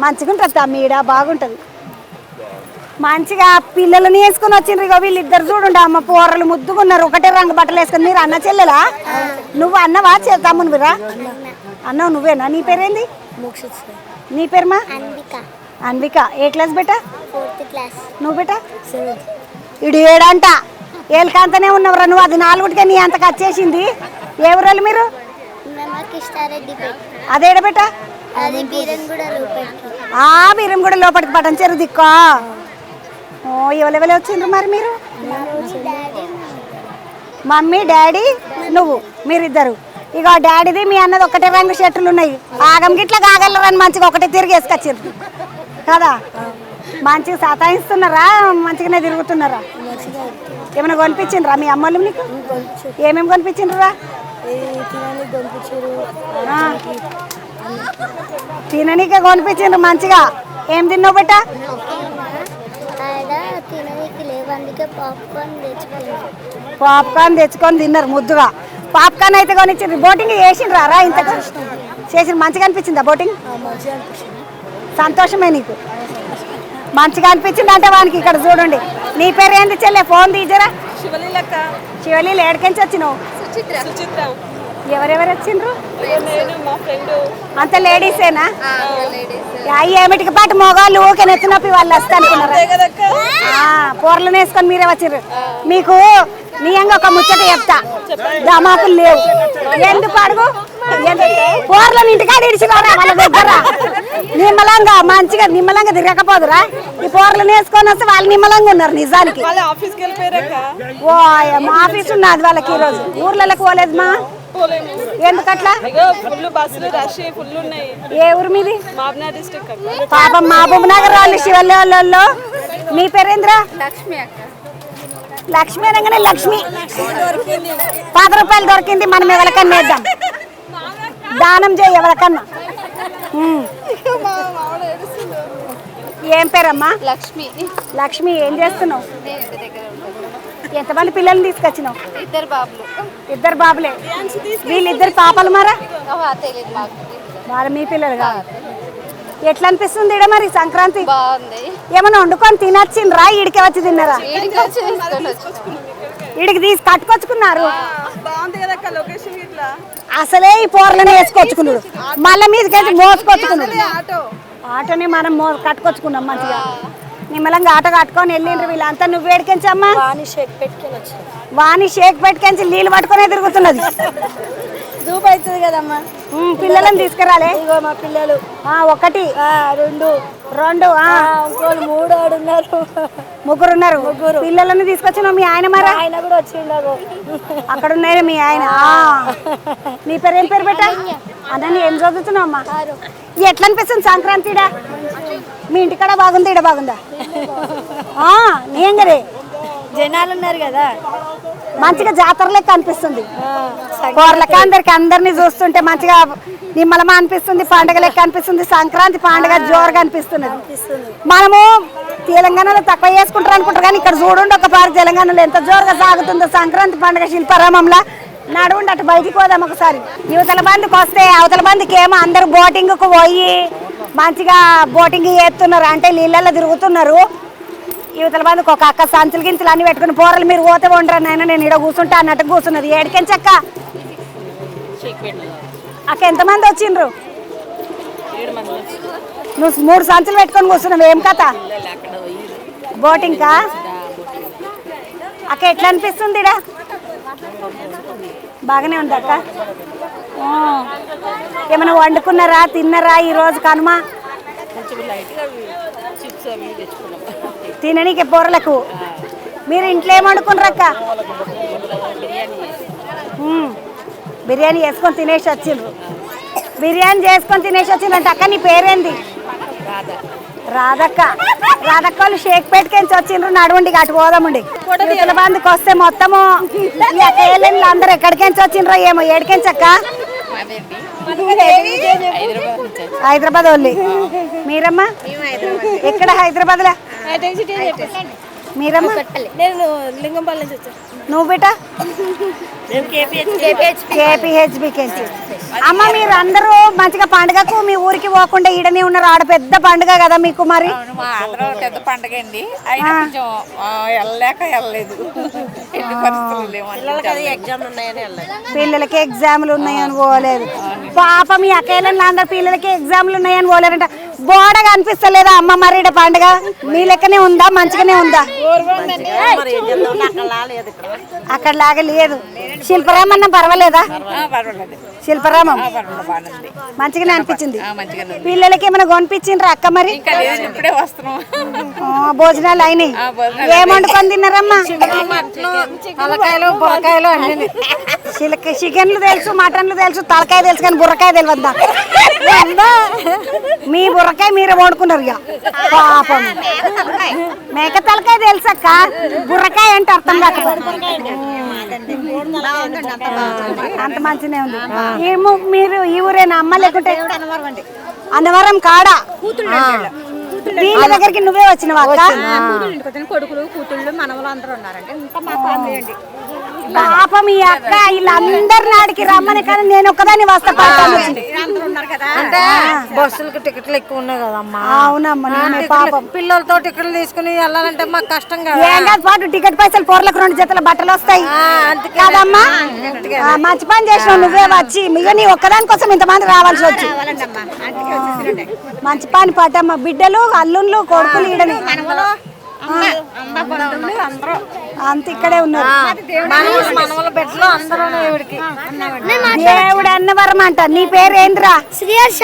మంచిగా ఉంటుంది తమ్మిడ, బాగుంటుంది. మంచిగా పిల్లలని వేసుకుని వచ్చిండ్రు. ఇక వీళ్ళిద్దరు చూడండి అమ్మ పోరలు ముద్దుకున్నారు, ఒకటే రంగు బట్టలు వేసుకుని. మీరు అన్న చెల్లెలా? నువ్వు అన్నవా తమ్మును మీరా? అన్నావు నువ్వేనా? నీ పేరేంది? నీ పేరుమా? అన్విక. ఏ క్లాస్ బేటా? నువ్వు బేటా? ఇడు ఏడంట. ఏళ్ళకంతనే ఉన్నవరా నువ్వు, అది 4కే నీ అంతకు వచ్చేసింది. ఏ ఊరాలు మీరు? అదేడ బేటా? బీరంగూడ లోపలికి పట్టం చెరువు దిక్కో. ఓ ఎవరెవరు వచ్చిండ్రు మరి మీరు? మమ్మీ డాడీ నువ్వు మీరిద్దరు. ఇక డాడీది మీ అన్నది ఒకటే రంగు షర్టులు ఉన్నాయి. ఆగం గిట్లా కాగలరని మంచిగా ఒకటే తిరిగి వేసుకొచ్చిండ్రు కదా. మంచిగా సతాయిస్తున్నారా? మంచిగానే తిరుగుతున్నారా? ఏమైనా కొనిపించిండ్రా మీ అమ్మలు నీకు? ఏమేమి కొనిపించిండ్రా? తిననీకే కొనిపించిండ్రు మంచిగా. ఏం తిన్నావు బెట్ట? పాప్కార్న్ తెచ్చుకొని తిన్నారు ముద్దుగా. పాప్కార్న్ అయితే కొనిచ్చిండ్రు. బోటింగ్ చేసిండ్రా? ఇంత చేసి మంచిగా అనిపించిందా బోటింగ్? సంతోషమే నీకు? మంచిగా అనిపించింది అంటే వానికి. ఇక్కడ చూడండి. నీ పేరు ఏంది చెల్లె? ఫోన్ తీజరా. శివలీలు ఏడకెంచి వచ్చినావు? ఎవరెవరు వచ్చిండ్రు? అంత లేడీసేనా? ఏమిటికి పాటు మొగాళ్ళు ఊకే నెచ్చినప్పి వాళ్ళు వస్తా అనుకున్నారు. కూరలను వేసుకొని మీరే వచ్చిండ్రు. మీకు నీయంగా ఒక ముచ్చట చెప్తా, దమాకులు లేవు. ఎందుకు అడుగు? కూరలను ఇంటికాడ ఇడిచిపోరా వాళ్ళ దగ్గర. నిమ్మలంగా మంచిగా నిమ్మలంగా తిరగకపోదురా? ఈ కూరలను వేసుకొని వస్తే వాళ్ళు నిమ్మలంగా ఉన్నారు నిజానికి. ఓ మా ఆఫీస్ ఉన్నది వాళ్ళకి. ఈరోజు ఊర్లలోకి పోలేదు మా? ఎందుకట్లా? ఏ ఊరు మీది? పాపం మహబూబ్ నగర్ వాళ్ళు శివల్లి వాళ్ళు. మీ పేరేంద్ర? లక్ష్మి అక్క. లక్ష్మి అనగానే లక్ష్మి 10 రూపాయలు దొరికింది. మనం ఎవరికన్నా వేద్దాం, దానం చేయి ఎవరికన్నా. ఏం పేరమ్మా? లక్ష్మి. లక్ష్మి, ఏం చేస్తున్నావు? ఎంతమంది పిల్లల్ని తీసుకొచ్చినావు? 2 బాబులు. 2 బాబులే. వీళ్ళిద్దరు పాపలు మరా? తెలియదు మాకు. వాళ్ళ మీ పిల్లలు కాదు. ఎట్లా అనిపిస్తుంది ఇక్కడ మరి సంక్రాంతి? బాగుంది. ఏమన్నా వండుకొని తినొచ్చిండ్రా? ఈడికే వచ్చి తిన్నారా? ఈడికి తీసి కట్టుకొచ్చుకున్నారు. అసలే ఈ పోర్లను వేసుకొచ్చుకున్నాడు, మళ్ళీ మీదకైతే మోసుకొచ్చుకున్నాడు. ఆటోని మనం కట్టుకొచ్చుకున్నాం మంచిగా. నిమ్మలంగా ఆటో కట్టుకొని వెళ్ళిండ్రు వీళ్ళంతా. నువ్వు వేడికెంచమ్మా? వాణి షేక్ పెట్టుకెంచి నీళ్ళు పట్టుకునే తిరుగుతున్నది. దూపు అవుతుంది కదమ్మా. పిల్లలను తీసుకురాలే? మా పిల్లలు 1 2 2 3 ఉన్నారు. ముగ్గురు ఉన్నారు. పిల్లలను తీసుకొచ్చిన మీ ఆయన మరి? ఆయన కూడా వచ్చిండారు. అక్కడ ఉన్నాయి మీ ఆయన. నీ పేరు ఏం పేరు పెట్టా? అన్నీ ఏం చదువుతున్నావు అమ్మా? ఎట్లా అనిపిస్తుంది సంక్రాంతి? మీ ఇంటికాడ బాగుంది, ఈడ బాగుందా? నేను కదే జనాలు ఉన్నారు కదా, మంచిగా జాతర లెక్క అనిపిస్తుంది. కోర్లకి అందరినీ చూస్తుంటే మంచిగా నిమ్మలమా అనిపిస్తుంది, పండుగ లెక్క అనిపిస్తుంది. సంక్రాంతి పండుగ జోరుగా అనిపిస్తున్నది. మనము తెలంగాణలో తక్కువ చేసుకుంటారు అనుకుంటారు, కానీ ఇక్కడ చూడండి ఒకసారి తెలంగాణలో ఎంత జోరుగా సాగుతుందో సంక్రాంతి పండుగ. శిల్పారామంలో నడువుండి అటు బయటికి పోదాం ఒకసారి. యువతల బందికి వస్తే అవతల బందికి ఏమో అందరూ బోటింగ్కు పోయి మంచిగా బోటింగ్ చేస్తున్నారు, అంటే నీళ్ళల్లో తిరుగుతున్నారు. యువతల బందికి ఒక అక్క సంచులు గించులు అన్ని పెట్టుకుని పోరలు మీరు పోతే ఉండరు నాయన, నేను ఇక్కడ కూర్చుంటా అన్నట్టు కూర్చున్నది. ఏడికెంచక్క అక్క ఎంతమంది వచ్చిండ్రు? నువ్వు 3 సంచులు పెట్టుకొని కూర్చున్నావు, ఏం కథ? బోటింగ్కా అక్క? ఎట్లా అనిపిస్తుంది ఇడ? బాగానే ఉంది అక్క. ఏమైనా వండుకున్నారా, తిన్నారా ఈరోజు కనుమ? తిననీకి పోరలకు. మీరు ఇంట్లో ఏం వండుకున్నారు అక్క? బిర్యానీ చేసుకొని తినేసి వచ్చిండ్రు. బిర్యానీ చేసుకొని తినేసి వచ్చిండ్రంటే అక్క నీ పేరేంది? రాధక్క. రాధక్క వాళ్ళు షేక్ పెట్టుకెంచి వచ్చిండ్రు. నడువండి అటు పోదామండి. యువతల బందికి వస్తే మొత్తము అందరు ఎక్కడికెంచి వచ్చిండ్రో ఏమో. ఏడికెంచక్క? హైదరాబాద్ వాళ్ళు. మీరమ్మా ఎక్కడ? హైదరాబాద్ లా. మీరమ్మా? నేను లింగంపల్లి నుంచి వచ్చాను. నువ్వు బిడ్డ? కేపీహెచ్బికెంచి. అమ్మ మీరు అందరూ మంచిగా పండుగకు మీ ఊరికి పోకుండా ఈడనే ఉన్నారు. ఆడ పెద్ద పండుగ కదా మీకు మరి? పెద్ద పండుగ అండి, అయినా కొంచెం వెళ్ళలేక వెళ్ళలేదు. పిల్లలకి ఎగ్జామ్లు ఉన్నాయని పోలేదు. పాప మీ అక్కయ్యలు అందరు పిల్లలకి ఎగ్జామ్లు ఉన్నాయని పోలేరంట. బోడగా అనిపిస్తలేదా అమ్మ మరి ఈడ పండుగ? మీ లెక్కనే ఉందా? మంచిగానే ఉందా? అక్కడ లాగా లేదు. శిల్పరామన్న పర్వాలేదా? శిల్పరామం మంచిగానే అనిపించింది. పిల్లలకి ఏమైనా కొనిపించిండ్రా అక్క మరి? ఇప్పుడే వస్తున్నాం. భోజనాలు అయినాయి. ఏం వండుకొని తిన్నారమ్మా? తలకాయలు బుర్రకాయలు అన్ని. చికెన్లు తెలుసు, మటన్లు తెలుసు, తలకాయ తెలుసు, కానీ బుర్రకాయ తెలియద్దా? మీ బుర్రకాయ మీరే వండుకున్నారు ఇక. పాపం మేక తలకాయ తెలుసక్క, బుర్రకాయ అంటే అర్థం కాకపోతే అంత మంచిగానే ఉంది. ఏమో మీరు ఈ ఊరేనా అమ్మ? లేకుంటే అన్నవరం కాడ వీళ్ళ దగ్గరికి నువ్వే వచ్చినవా అక్క? కొడుకులు కూతుళ్ళు మనవలు అందరూ ఉన్నారండి. ఇంత మా ఫ్యామిలీ అండి. పాపం ఈ అక్క వీళ్ళందరి నాడికి రమ్మని, కానీ నేను ఒక్కదాన్ని వస్తా. అంటే బస్సులకి టికెట్లు ఎక్కువ ఉన్నాయి కదమ్మా. అవునమ్మా. పాపం పిల్లలతో టికెట్లు తీసుకుని వెళ్ళాలంటే మాకు కష్టం కదా. ఏం కాదు, పాటు టికెట్ పైసలు పోర్లకు 2 జతల బట్టలు వస్తాయి కదమ్మా. మంచి పని చేసినావు నువ్వే వచ్చి. ఇక నీ ఒక్కదాని కోసం ఇంతమంది రావాల్సి వచ్చి. మంచి పని పట్టమ్మా. బిడ్డలు, అల్లుళ్ళు, కొడుకులు ఈడని అంత ఇక్కడే ఉన్నారు. దేవుడు అన్నవరం అంట. నీ పేరు ఏంద్రా? శ్రీహర్ష.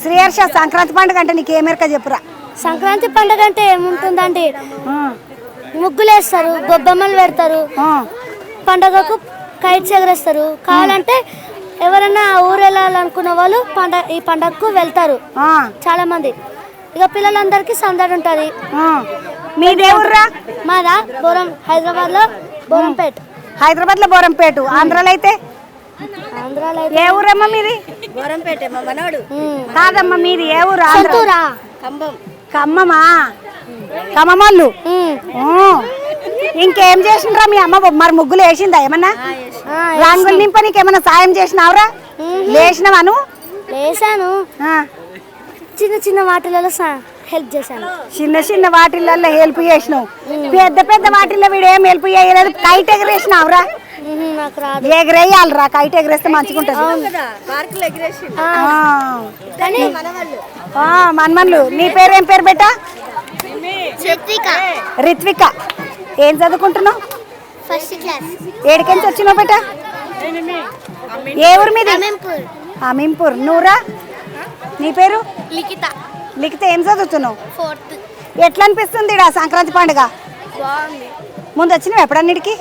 శ్రీహర్ష, సంక్రాంతి పండుగ అంటే నీకు ఏమేరక చెప్పురా? సంక్రాంతి పండుగ అంటే ఏముంటుందండి, ముగ్గులు వేస్తారు, గొబ్బెమ్మలు పెడతారు, పండగకు కైట్స్ ఎగరేస్తారు. కావాలంటే ఎవరైనా ఊరు వెళ్ళాలనుకున్న వాళ్ళు ఈ పండగకు వెళ్తారు చాలా మంది. ఇక పిల్లలందరికీ సందడి ఉంటుంది. మీ దేవుర్రా? మాదా బోరం, హైదరాబాద్ లో బోరంపేట. హైదరాబాద్లో బోరంపేట. ఆంధ్రాలో అయితే ఏ ఊరమ్మా మీది? బోరంపేట మా మనోడు. కాదమ్మా మీది ఏ ఊరు? సొంతూరా? ఖమ్మం. ఖమ్మమా? ఖమ్మమోళ్ళు. ఇంకేం చేసిండ్రా మీ అమ్మ? మరి ముగ్గులు వేసిందా ఏమన్నా? రంగులు నింప నీకేమన్నా సాయం చేసినావురా? లేచినావా నువ్వు? లేసాను, చిన్న చిన్న వాటిలలో హెల్ప్ చేశాను. చిన్న చిన్న వాటిల్లో హెల్ప్ చేసినావు, పెద్ద పెద్ద వాటిల్లో వీడు ఏం హెల్ప్ చేయలేదు. కైట్ ఎగరేసినావురా? నాకు రాదు. ఎగరేయాలరా, కైట్ ఎగరేస్తే మంచిగా ఉంటుంది. మన్మన్లు. నీ పేరు ఏం పేరు బేటా? రిత్విక. ఏం చదువుకుంటున్నావు? First class. ఏడికెంచి వచ్చినావు బేటా? ఏ ఊరు మీది? అమీంపూర్. నూరా? నీ పేరు? లిఖిత. లిఖిత ఏం చదువుతున్నావు? 4th. ఎట్లా అనిపిస్తుంది ఇక్కడ సంక్రాంతి పండుగ? బాగుంది. ముందు వచ్చినావు ఎప్పుడన్నిటికి?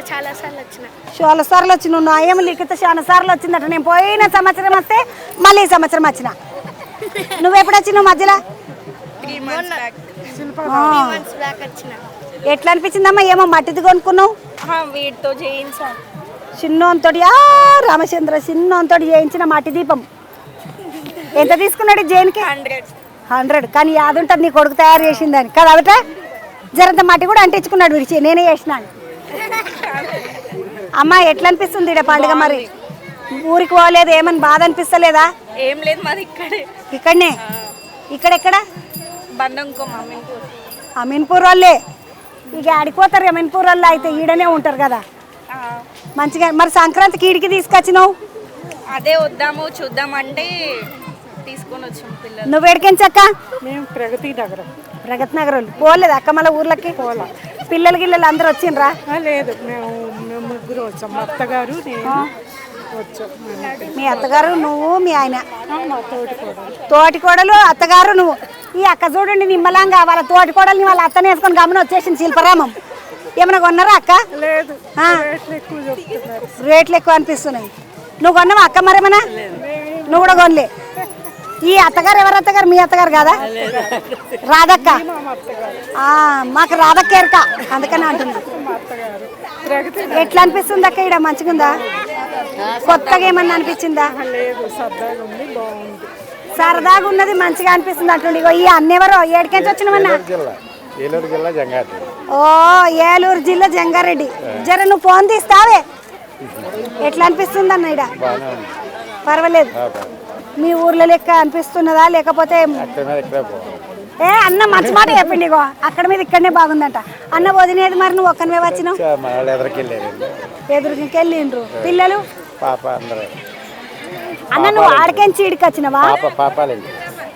చాలా సార్లు వచ్చిన. చాలా సార్లు వచ్చి నువ్వు ఏమో లిఖిత చాలా సార్లు వచ్చిందట. నేను పోయిన సంవత్సరం వస్తే మళ్ళీ ఈ సంవత్సరం వచ్చిన. నువ్వు ఎప్పుడు వచ్చినావు మధ్యలో? 3 months బ్యాక్ వచ్చిన. ఎట్లా అనిపించిందమ్మా? ఏమో మట్టిది కొనుక్కున్నావు? వీటితో చేయించాను. చిన్నోంతో రామచంద్ర చిన్నోంతో చేయించిన మట్టి దీపం. ఎంత తీసుకున్నాడు జైన్కి? 100. కానీ యాద ఉంటుంది నీ కొడుకు తయారు చేసిందని కదా అవిట. జరంత మట్టి కూడా అంటించుకున్నాడు విడిచి, నేనే చేసినాను. అమ్మ ఎట్లా అనిపిస్తుంది ఇక్కడ పండుగ? మరి ఊరికి పోలేదు, ఏమని బాధ అనిపిస్తలేదా? ఏం లేదు, మాది ఇక్కడే. ఇక్కడనే? ఇక్కడెక్కడ? బండంకం అమీన్పూర్ వాళ్ళే. ఇక ఆడిపోతారు అమీన్పూర్ వాళ్ళు అయితే, ఈడనే ఉంటారు కదా మంచిగా. మరి సంక్రాంతికి ఈడికి తీసుకొచ్చినావు? అదే వద్దాము చూద్దామంటే తీసుకొని వచ్చాం పిల్లలు. నువ్వు ఎడికెంచక్క? మేము ప్రగతి నగరం. ప్రగతి నగరం పోలేదు అక్క మళ్ళీ ఊర్లకి? పిల్లలు గిల్లలు అందరు వచ్చిండ్రా? లేదు, మేము ముగ్గురు వచ్చాం. మా అత్తగారు నేను వచ్చాం. మీ అత్తగారు నువ్వు మీ ఆయన? తోటి కోడలు అత్తగారు నువ్వు. ఈ అక్క చూడండి నిమ్మలంగా వాళ్ళ తోటి కోడల్ని వాళ్ళ అత్తని వేసుకొని గమనం వచ్చేసింది శిల్పరామం. ఏమైనా కొన్నారా అక్క? లేదు, రేట్లు ఎక్కువ అనిపిస్తున్నాయి. నువ్వు కొన్నావా అక్క? మరేమన్నా నువ్వు కూడా కొనలే. ఈ అత్తగారు ఎవరు అత్తగారు? మీ అత్తగారు కదా? రాధక్క. మాకు రాధక్క ఎరక, అందుకని అంటున్నా. ఎట్లా అనిపిస్తుంది అక్క ఇక్కడ? మంచిగా ఉందా? కొత్తగా ఏమన్నా అనిపించిందా? సరదాగా ఉన్నది, మంచిగా అనిపిస్తుంది అంటుండే. ఈ అన్నెవరో ఏడికెంచి వచ్చినవన్నా? ఓ ఏలూరు జిల్లా జంగారెడ్డి. జర నువ్వు ఫోన్ తీస్తావే? ఎట్లా అనిపిస్తుంది అన్న ఇక్కడ? పర్వాలేదు. మీ ఊర్లో లెక్క అనిపిస్తున్నదా లేకపోతే? ఏ అన్న మంచి మాట చెప్పిండి. ఇగో అక్కడ మీద ఇక్కడనే బాగుందంట. అన్న వదినేది మరి నువ్వు ఒక్కనివే వచ్చినావు? ఎదురుకి వెళ్ళిండ్రు పిల్లలు. అన్న నువ్వు ఆడికెంచి ఈడికి వచ్చినవా?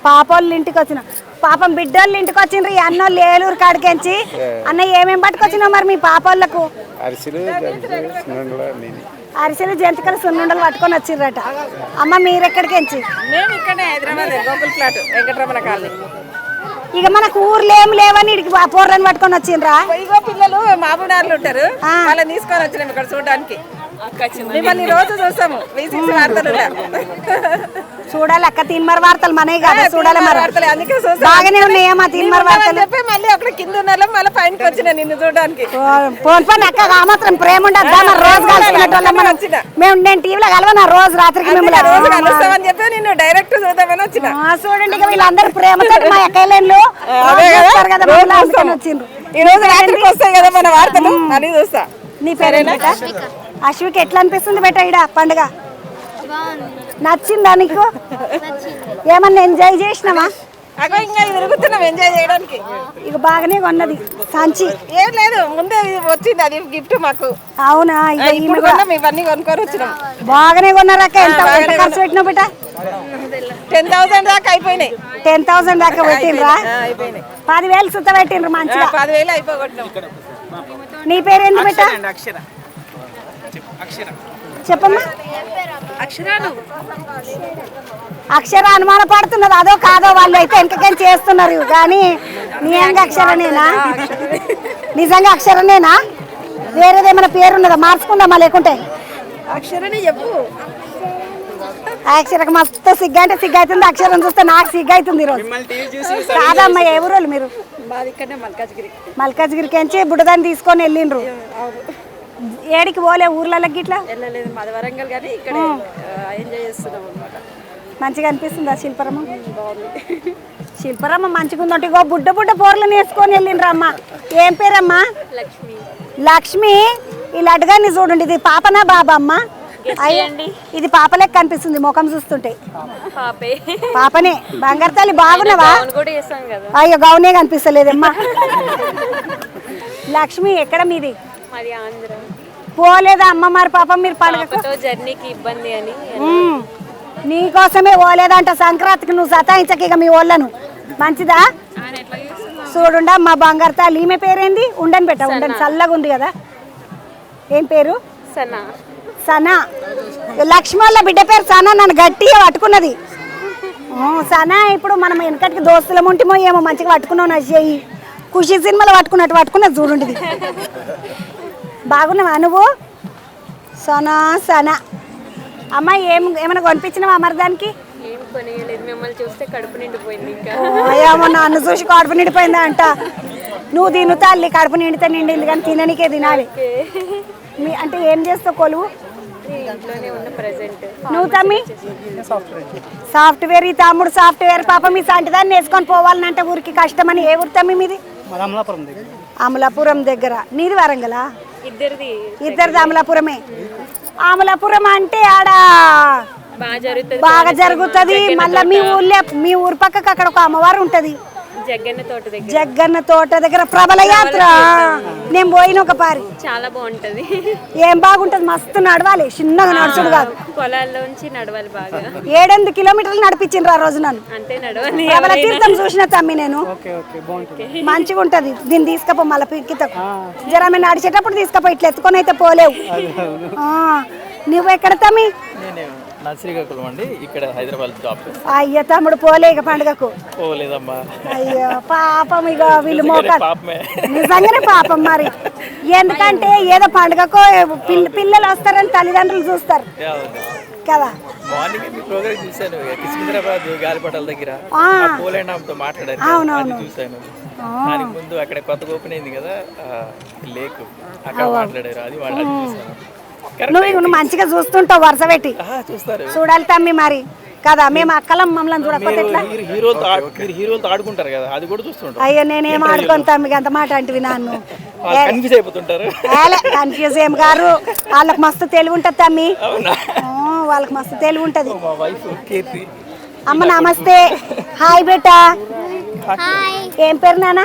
పాపోళ్ళ ఇంటికి వచ్చిన. పాపం బిడ్డోళ్ళ ఇంటికి వచ్చిండ్రు ఈ అన్నోళ్ళు ఏలూరు కాడికెంచి. అన్న ఏమేమి పట్టుకొచ్చినావు మరి మీ పాపోళ్ళకు? అరిసెలు జంతికలు సున్నుండలు పట్టుకొని వచ్చిర్రట. అమ్మ మీరెక్కడికెంచి? మేము ఇక్కడే హైదరాబాద్ గోకుల్ ఫ్లాట్ వెంకటరమణ కాలనీ. ఇక మనకు ఊర్లు ఏం లేవని ఇడికి పోర్రని పట్టుకొని వచ్చిండ్రా? ఇగో పిల్లలు మాబుడార్లు ఉంటారు, వాళ్ళని తీసుకొని వచ్చినాం ఇక్కడ చూడడానికి. మిమ్మల్ని రోజు చూసాము V6 వార్తలు చూడాలి అక్క. తీన్మార్ వార్తలు మనవి కదా చూడాలి. మరి అందుకే చూసాం. బాగానే ఉన్నాయమ్మా తీన్మార్ వార్తలు. చెప్పి మళ్ళీ అక్కడ కింద ఉన్నాం, మళ్ళీ పైనకి వచ్చిన నిన్ను చూడడానికి. ఫోన్ పని అక్క మాత్రం ప్రేమ ఉండద్దా? మరి రోజు కలిసినట్టు మేము నేను టీవీలో కలవనా రోజు రాత్రికి మిమ్మల్ని రోజు కలుస్తామని చెప్పి నిన్ను డైరెక్ట్ చూద్దామని వచ్చిన. చూడండి ఇక వీళ్ళందరూ ప్రేమతో మా ఎక్కలేళ్ళు వచ్చిండ్రు. ఈ రోజు రాత్రికి వస్తాయి కదా మన వార్తలు, మళ్ళీ చూస్తా. నీ పేరేనా? అశ్వికి ఎట్లా అనిపిస్తుంది బేట ఈడ పండుగ? నచ్చిందా నీకు? ఏమన్నా ఎంజాయ్ చేసినావా? అగో ఇంకా తిరుగుతున్నాం ఎంజాయ్ చేయడానికి. ఇక బాగానే కొన్నది సంచి. ఏం లేదు, ముందే వచ్చింది అది గిఫ్ట్ మాకు. అవునా? ఇవన్నీ కొనుక్కొని వచ్చినాం. బాగానే కొన్నారక్క. ఎంత ఖర్చు పెట్టినావు బేట? 10,000 దాకా అయిపోయినాయి. 10,000 దాకా పెట్టిండ్రా? 10,000 సుత్త పెట్టిండ్రు మంచిగా. 10,000 అయిపోగొట్టినాం. నీ పేరేంటి బేట? చెప్పమ్మా. అక్షర అనుమాన పడుతున్నది అదో కాదో, వాళ్ళు అయితే వెనకకేం చేస్తున్నారు కానీ నిజంగా అక్షరనేనా? నిజంగా అక్షరనేనా? వేరేదేమైనా పేరున్నదా? మార్చుకుందామా లేకుంటే? అక్షరనే చెప్పు. అక్షరకు మస్తు సిగ్గు అంటే సిగ్గు అవుతుంది. అక్షరం చూస్తే నాకు సిగ్గు అవుతుంది ఈరోజు. కాదమ్మా ఎవరు మీరు? మాది ఇక్కడనే మల్కాజ్గిరి. మల్కాజ్గిరికి ఎంచి బుడదాన్ని తీసుకొని వెళ్ళిండ్రు. ఏడికి పోలే ఊర్లకి ఇట్లా వెళ్ళలేదు మాది వరంగల్ కానీ ఇక్కడ ఎంజాయ్ చేస్తున్నాం అనమాట. మంచిగా అనిపిస్తుందా శిల్పారామం? శిల్పారామం మంచిగా ఉందంటే ఇగో బుడ్డ బుడ్డ పోర్లను వేసుకొని వెళ్ళిండ్రమ్మా. ఏం పేరమ్మా? లక్ష్మి. లక్ష్మి. ఈ లడ్డుగాన్ని చూడండి, ఇది పాపనా బాబా అమ్మ? ఇది పాప లెక్క కనిపిస్తుంది ముఖం చూస్తుంటే. పాపనే. బంగారు తల్లి బాగున్నావా? అయ్యో గౌనే కనిపిస్తలేదమ్మా. లక్ష్మి ఎక్కడ మీది? పోలేదా అమ్మ మరి పాపం మీరు పండుగ జర్నీకి ఇబ్బంది అని నీకోసమే పోలేదంట. సంక్రాంతికి నువ్వు సతాయించక ఇక మీ వాళ్ళను. మంచిదా? చూడుండా మా బంగారు తల్లి. ఈమె పేరేంది? ఉండని పెట్ట ఉండని చల్లగా ఉంది కదా. ఏం పేరు? సనా. సనా. లక్ష్మి వాళ్ళ బిడ్డ పేరు సనా. నన్ను గట్టిగా పట్టుకున్నది. సనా ఇప్పుడు మనం వెనకటికి దోస్తులం ఉంటేమో ఏమో మంచిగా పట్టుకున్నావు. నా చెయ్యి ఖుషి సినిమాలో పట్టుకున్నట్టు పట్టుకున్నది చూడండి. బాగున్నావా నువ్వు? సనా సనా. అమ్మ ఏమైనా కొనిపించినావా మరి దానికి? ఏం కొనియలేదు, మిమ్మల్ని చూస్తే కడుపు నిండిపోయింది. ఇంకా ఏమో నన్ను చూసి కడుపు నిండిపోయిందా అంట. నువ్వు తిను తల్లి, కడుపు నిండితే నిండింది కానీ తిననికే తినాలి. అంటే ఏం చేస్తావు కొలువు? ఇంట్లోనే ఉన్న ప్రెసెంట్. నువ్వు తమ్మి? సాఫ్ట్వేర్. ఈ తమ్ముడు సాఫ్ట్వేర్. పాప మీ సంటిదాన్ని వేసుకొని పోవాలంటే ఊరికి కష్టమని. ఏ ఊరు తమ్మి మీది? అమలాపురం దగ్గర. నీది వరంగలా? ఇద్దరిది అమలాపురమే. అమలాపురం అంటే ఆడ బాగా జరుగుతుంది. మళ్ళీ మీ ఊరు పక్కకు అక్కడ ఒక అమ్మవారు ఉంటది, జగ్గన్న తోట దగ్గర ప్రబల యాత్ర. నేను పోయిన ఒక పారి. చాలా బాగుంటది. ఏం బాగుంటది? మస్తు నడవాలి, చిన్నగా నడుచుడు కాదు. పొలాల్లోంచి నడవాలి బాగా. 7-8 కిలోమీటర్లు నడిపించిండ్రు ఆ రోజు నన్ను. అంతే నడవాలి. ప్రబల తీర్థం చూసిన తమ్మి నేను. మంచిగా ఉంటది. దీన్ని తీసుకపో మళ్ళీ పిక్కితకు జర మేము నడిచేటప్పుడు తీసుకపో. ఇట్లా ఎత్తుకొని అయితే పోలేవు. నువ్వు ఎక్కడ తమ్మి? శ్రీకాకుళం అండి, ఇక్కడ హైదరాబాద్ జాబ్. అయ్యో తమ్ముడు పోలే ఇక పండుగకు? పోలేదమ్మా. అయ్యో పాపం. ఇక వీళ్ళు మోకాలు నిజంగానే పాపం మరి. ఎందుకంటే ఏదో పండుగకు పిల్లలు వస్తారని తల్లిదండ్రులు చూస్తారు కదా. మార్నింగ్ మీ ప్రోగ్రామ్ చూశాను సికింద్రాబాద్ గాలిపటాల దగ్గర పోలేండ్ ఆమెతో మాట్లాడారు. అవునవును చూశాను. దానికి ముందు అక్కడ కొత్తగా ఓపెన్ అయింది కదా లేక్, అక్కడ మాట్లాడారు. అది వాళ్ళు చూశాను. నువ్వు మంచిగా చూస్తుంటావు వరుస పెట్టి. చూడాలి తమ్మి మరి కదా. మేము అక్కలం మమ్మల్ని చూడకపోతే ఎట్లా? హీరోలతో ఆడుకుంటారు కదా, అది కూడా చూస్తుంటారు. అయ్యో నేనేం ఆడుకోను తమ్మికి అంత మాట అంటివి. నన్ను కన్ఫ్యూజ్ అయిపోతుంటారు. కన్ఫ్యూజ్ ఏం గారు, వాళ్ళకి మస్తు తెలివి ఉంటుంది తమ్మి. వాళ్ళకి మస్తు తెలివి ఉంటది. అమ్మ నమస్తే. హాయ్ బేటా. ఏం పేరు నాన్న?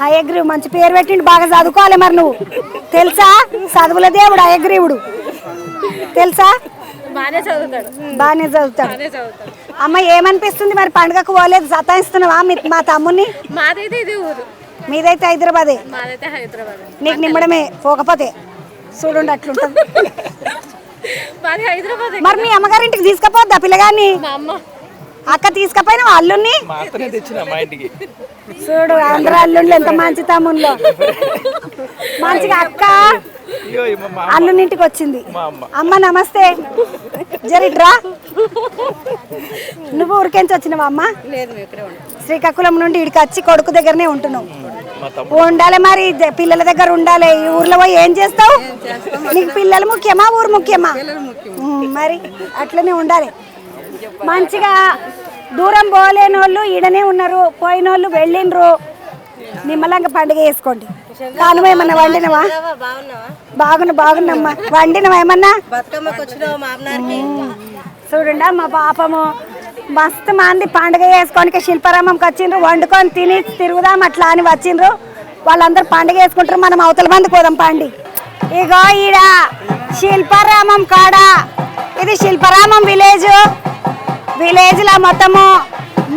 హయగ్రీవ్. మంచి పేరు పెట్టిండు. బాగా చదువుకోవాలి మరి నువ్వు. తెలుసా? చదువుల దేవుడు హయగ్రీవుడు. తెలుసా? బాగానే చదువుతాడు. బాగానే చదువుతాడు. అమ్మ ఏమనిపిస్తుంది మరి? పండుగకు పోలేదు, సతాయిస్తున్నావా మా తమ్ముని? మాదైతే ఇది ఊరు. మీదైతే హైదరాబాదే. మాదైతే హైదరాబాద్. నీకు నిమ్మడమే పోకపోతే చూడండి అట్లుంటుంది. మాది హైదరాబాద్. మరి మీ అమ్మగారింటికి తీసుకపోద్దా పిల్లగాన్ని? మా అమ్మ అక్క తీసుకపోయినా అల్లుని చూడు. అందరూ అల్లుండ్లు ఎంత మంచి తమ్ముళ్ళు. మంచిగా అక్క అల్లునింటికి వచ్చింది. అమ్మ నమస్తే. జరిట్రా. నువ్వు ఊరికెంచి వచ్చినావా అమ్మ? శ్రీకాకుళం నుండి ఇక్కడికి వచ్చి కొడుకు దగ్గరనే ఉంటున్నావు. ఉండాలి మరి, పిల్లల దగ్గర ఉండాలి. ఈ ఊర్లో పోయి ఏం చేస్తావు? నీకు పిల్లలు ముఖ్యమా ఊరు ముఖ్యమా? మరి అట్లనే ఉండాలి. మంచిగా దూరం పోలేని వాళ్ళు ఈడనే ఉన్నారు, పోయిన వాళ్ళు వెళ్ళిండ్రు. నిమ్మలంగా పండుగ చేసుకోండి. కానుమ ఏమన్నా వండినవా? బాగున్నమ్మా. వండినవా ఏమన్నా? చూడండి మా పాపము మస్తు మంది పండుగ చేసుకోనికి శిల్పారామంకి వచ్చిండ్రు. వండుకొని తిని తిరుగుదాం అట్లా అని వచ్చిండ్రు. వాళ్ళందరూ పండుగ చేసుకుంటారు. మనం అవతల మంది పోదాం పండి. ఇగో ఈడ శిల్పారామం కాడ. ఇది శిల్పారామం విలేజ్లో మొత్తము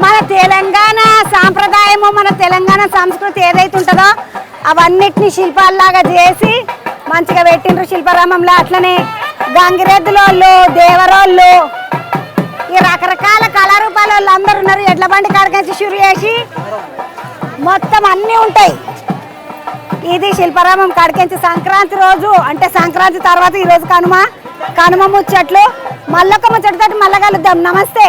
మన తెలంగాణ సాంప్రదాయము, మన తెలంగాణ సంస్కృతి ఏదైతే ఉంటుందో అవన్నిటిని శిల్పాల్లాగా చేసి మంచిగా పెట్టిండ్రు శిల్పారామంలో. అట్లనే గంగిరెద్దులోళ్ళు, దేవరోళ్ళు, ఈ రకరకాల కళారూపాల వాళ్ళు అందరు ఉన్నారు. ఎడ్ల బండి కాడకేసి షురు చేసి మొత్తం అన్నీ ఉంటాయి. ఇది శిల్పారామం కాడకేంచి సంక్రాంతి రోజు, అంటే సంక్రాంతి తర్వాత ఈరోజు కనుమ ముచ్చట్లు. మళ్ళొక ముచ్చటితోటి మళ్ళీ కలుద్దాం. నమస్తే.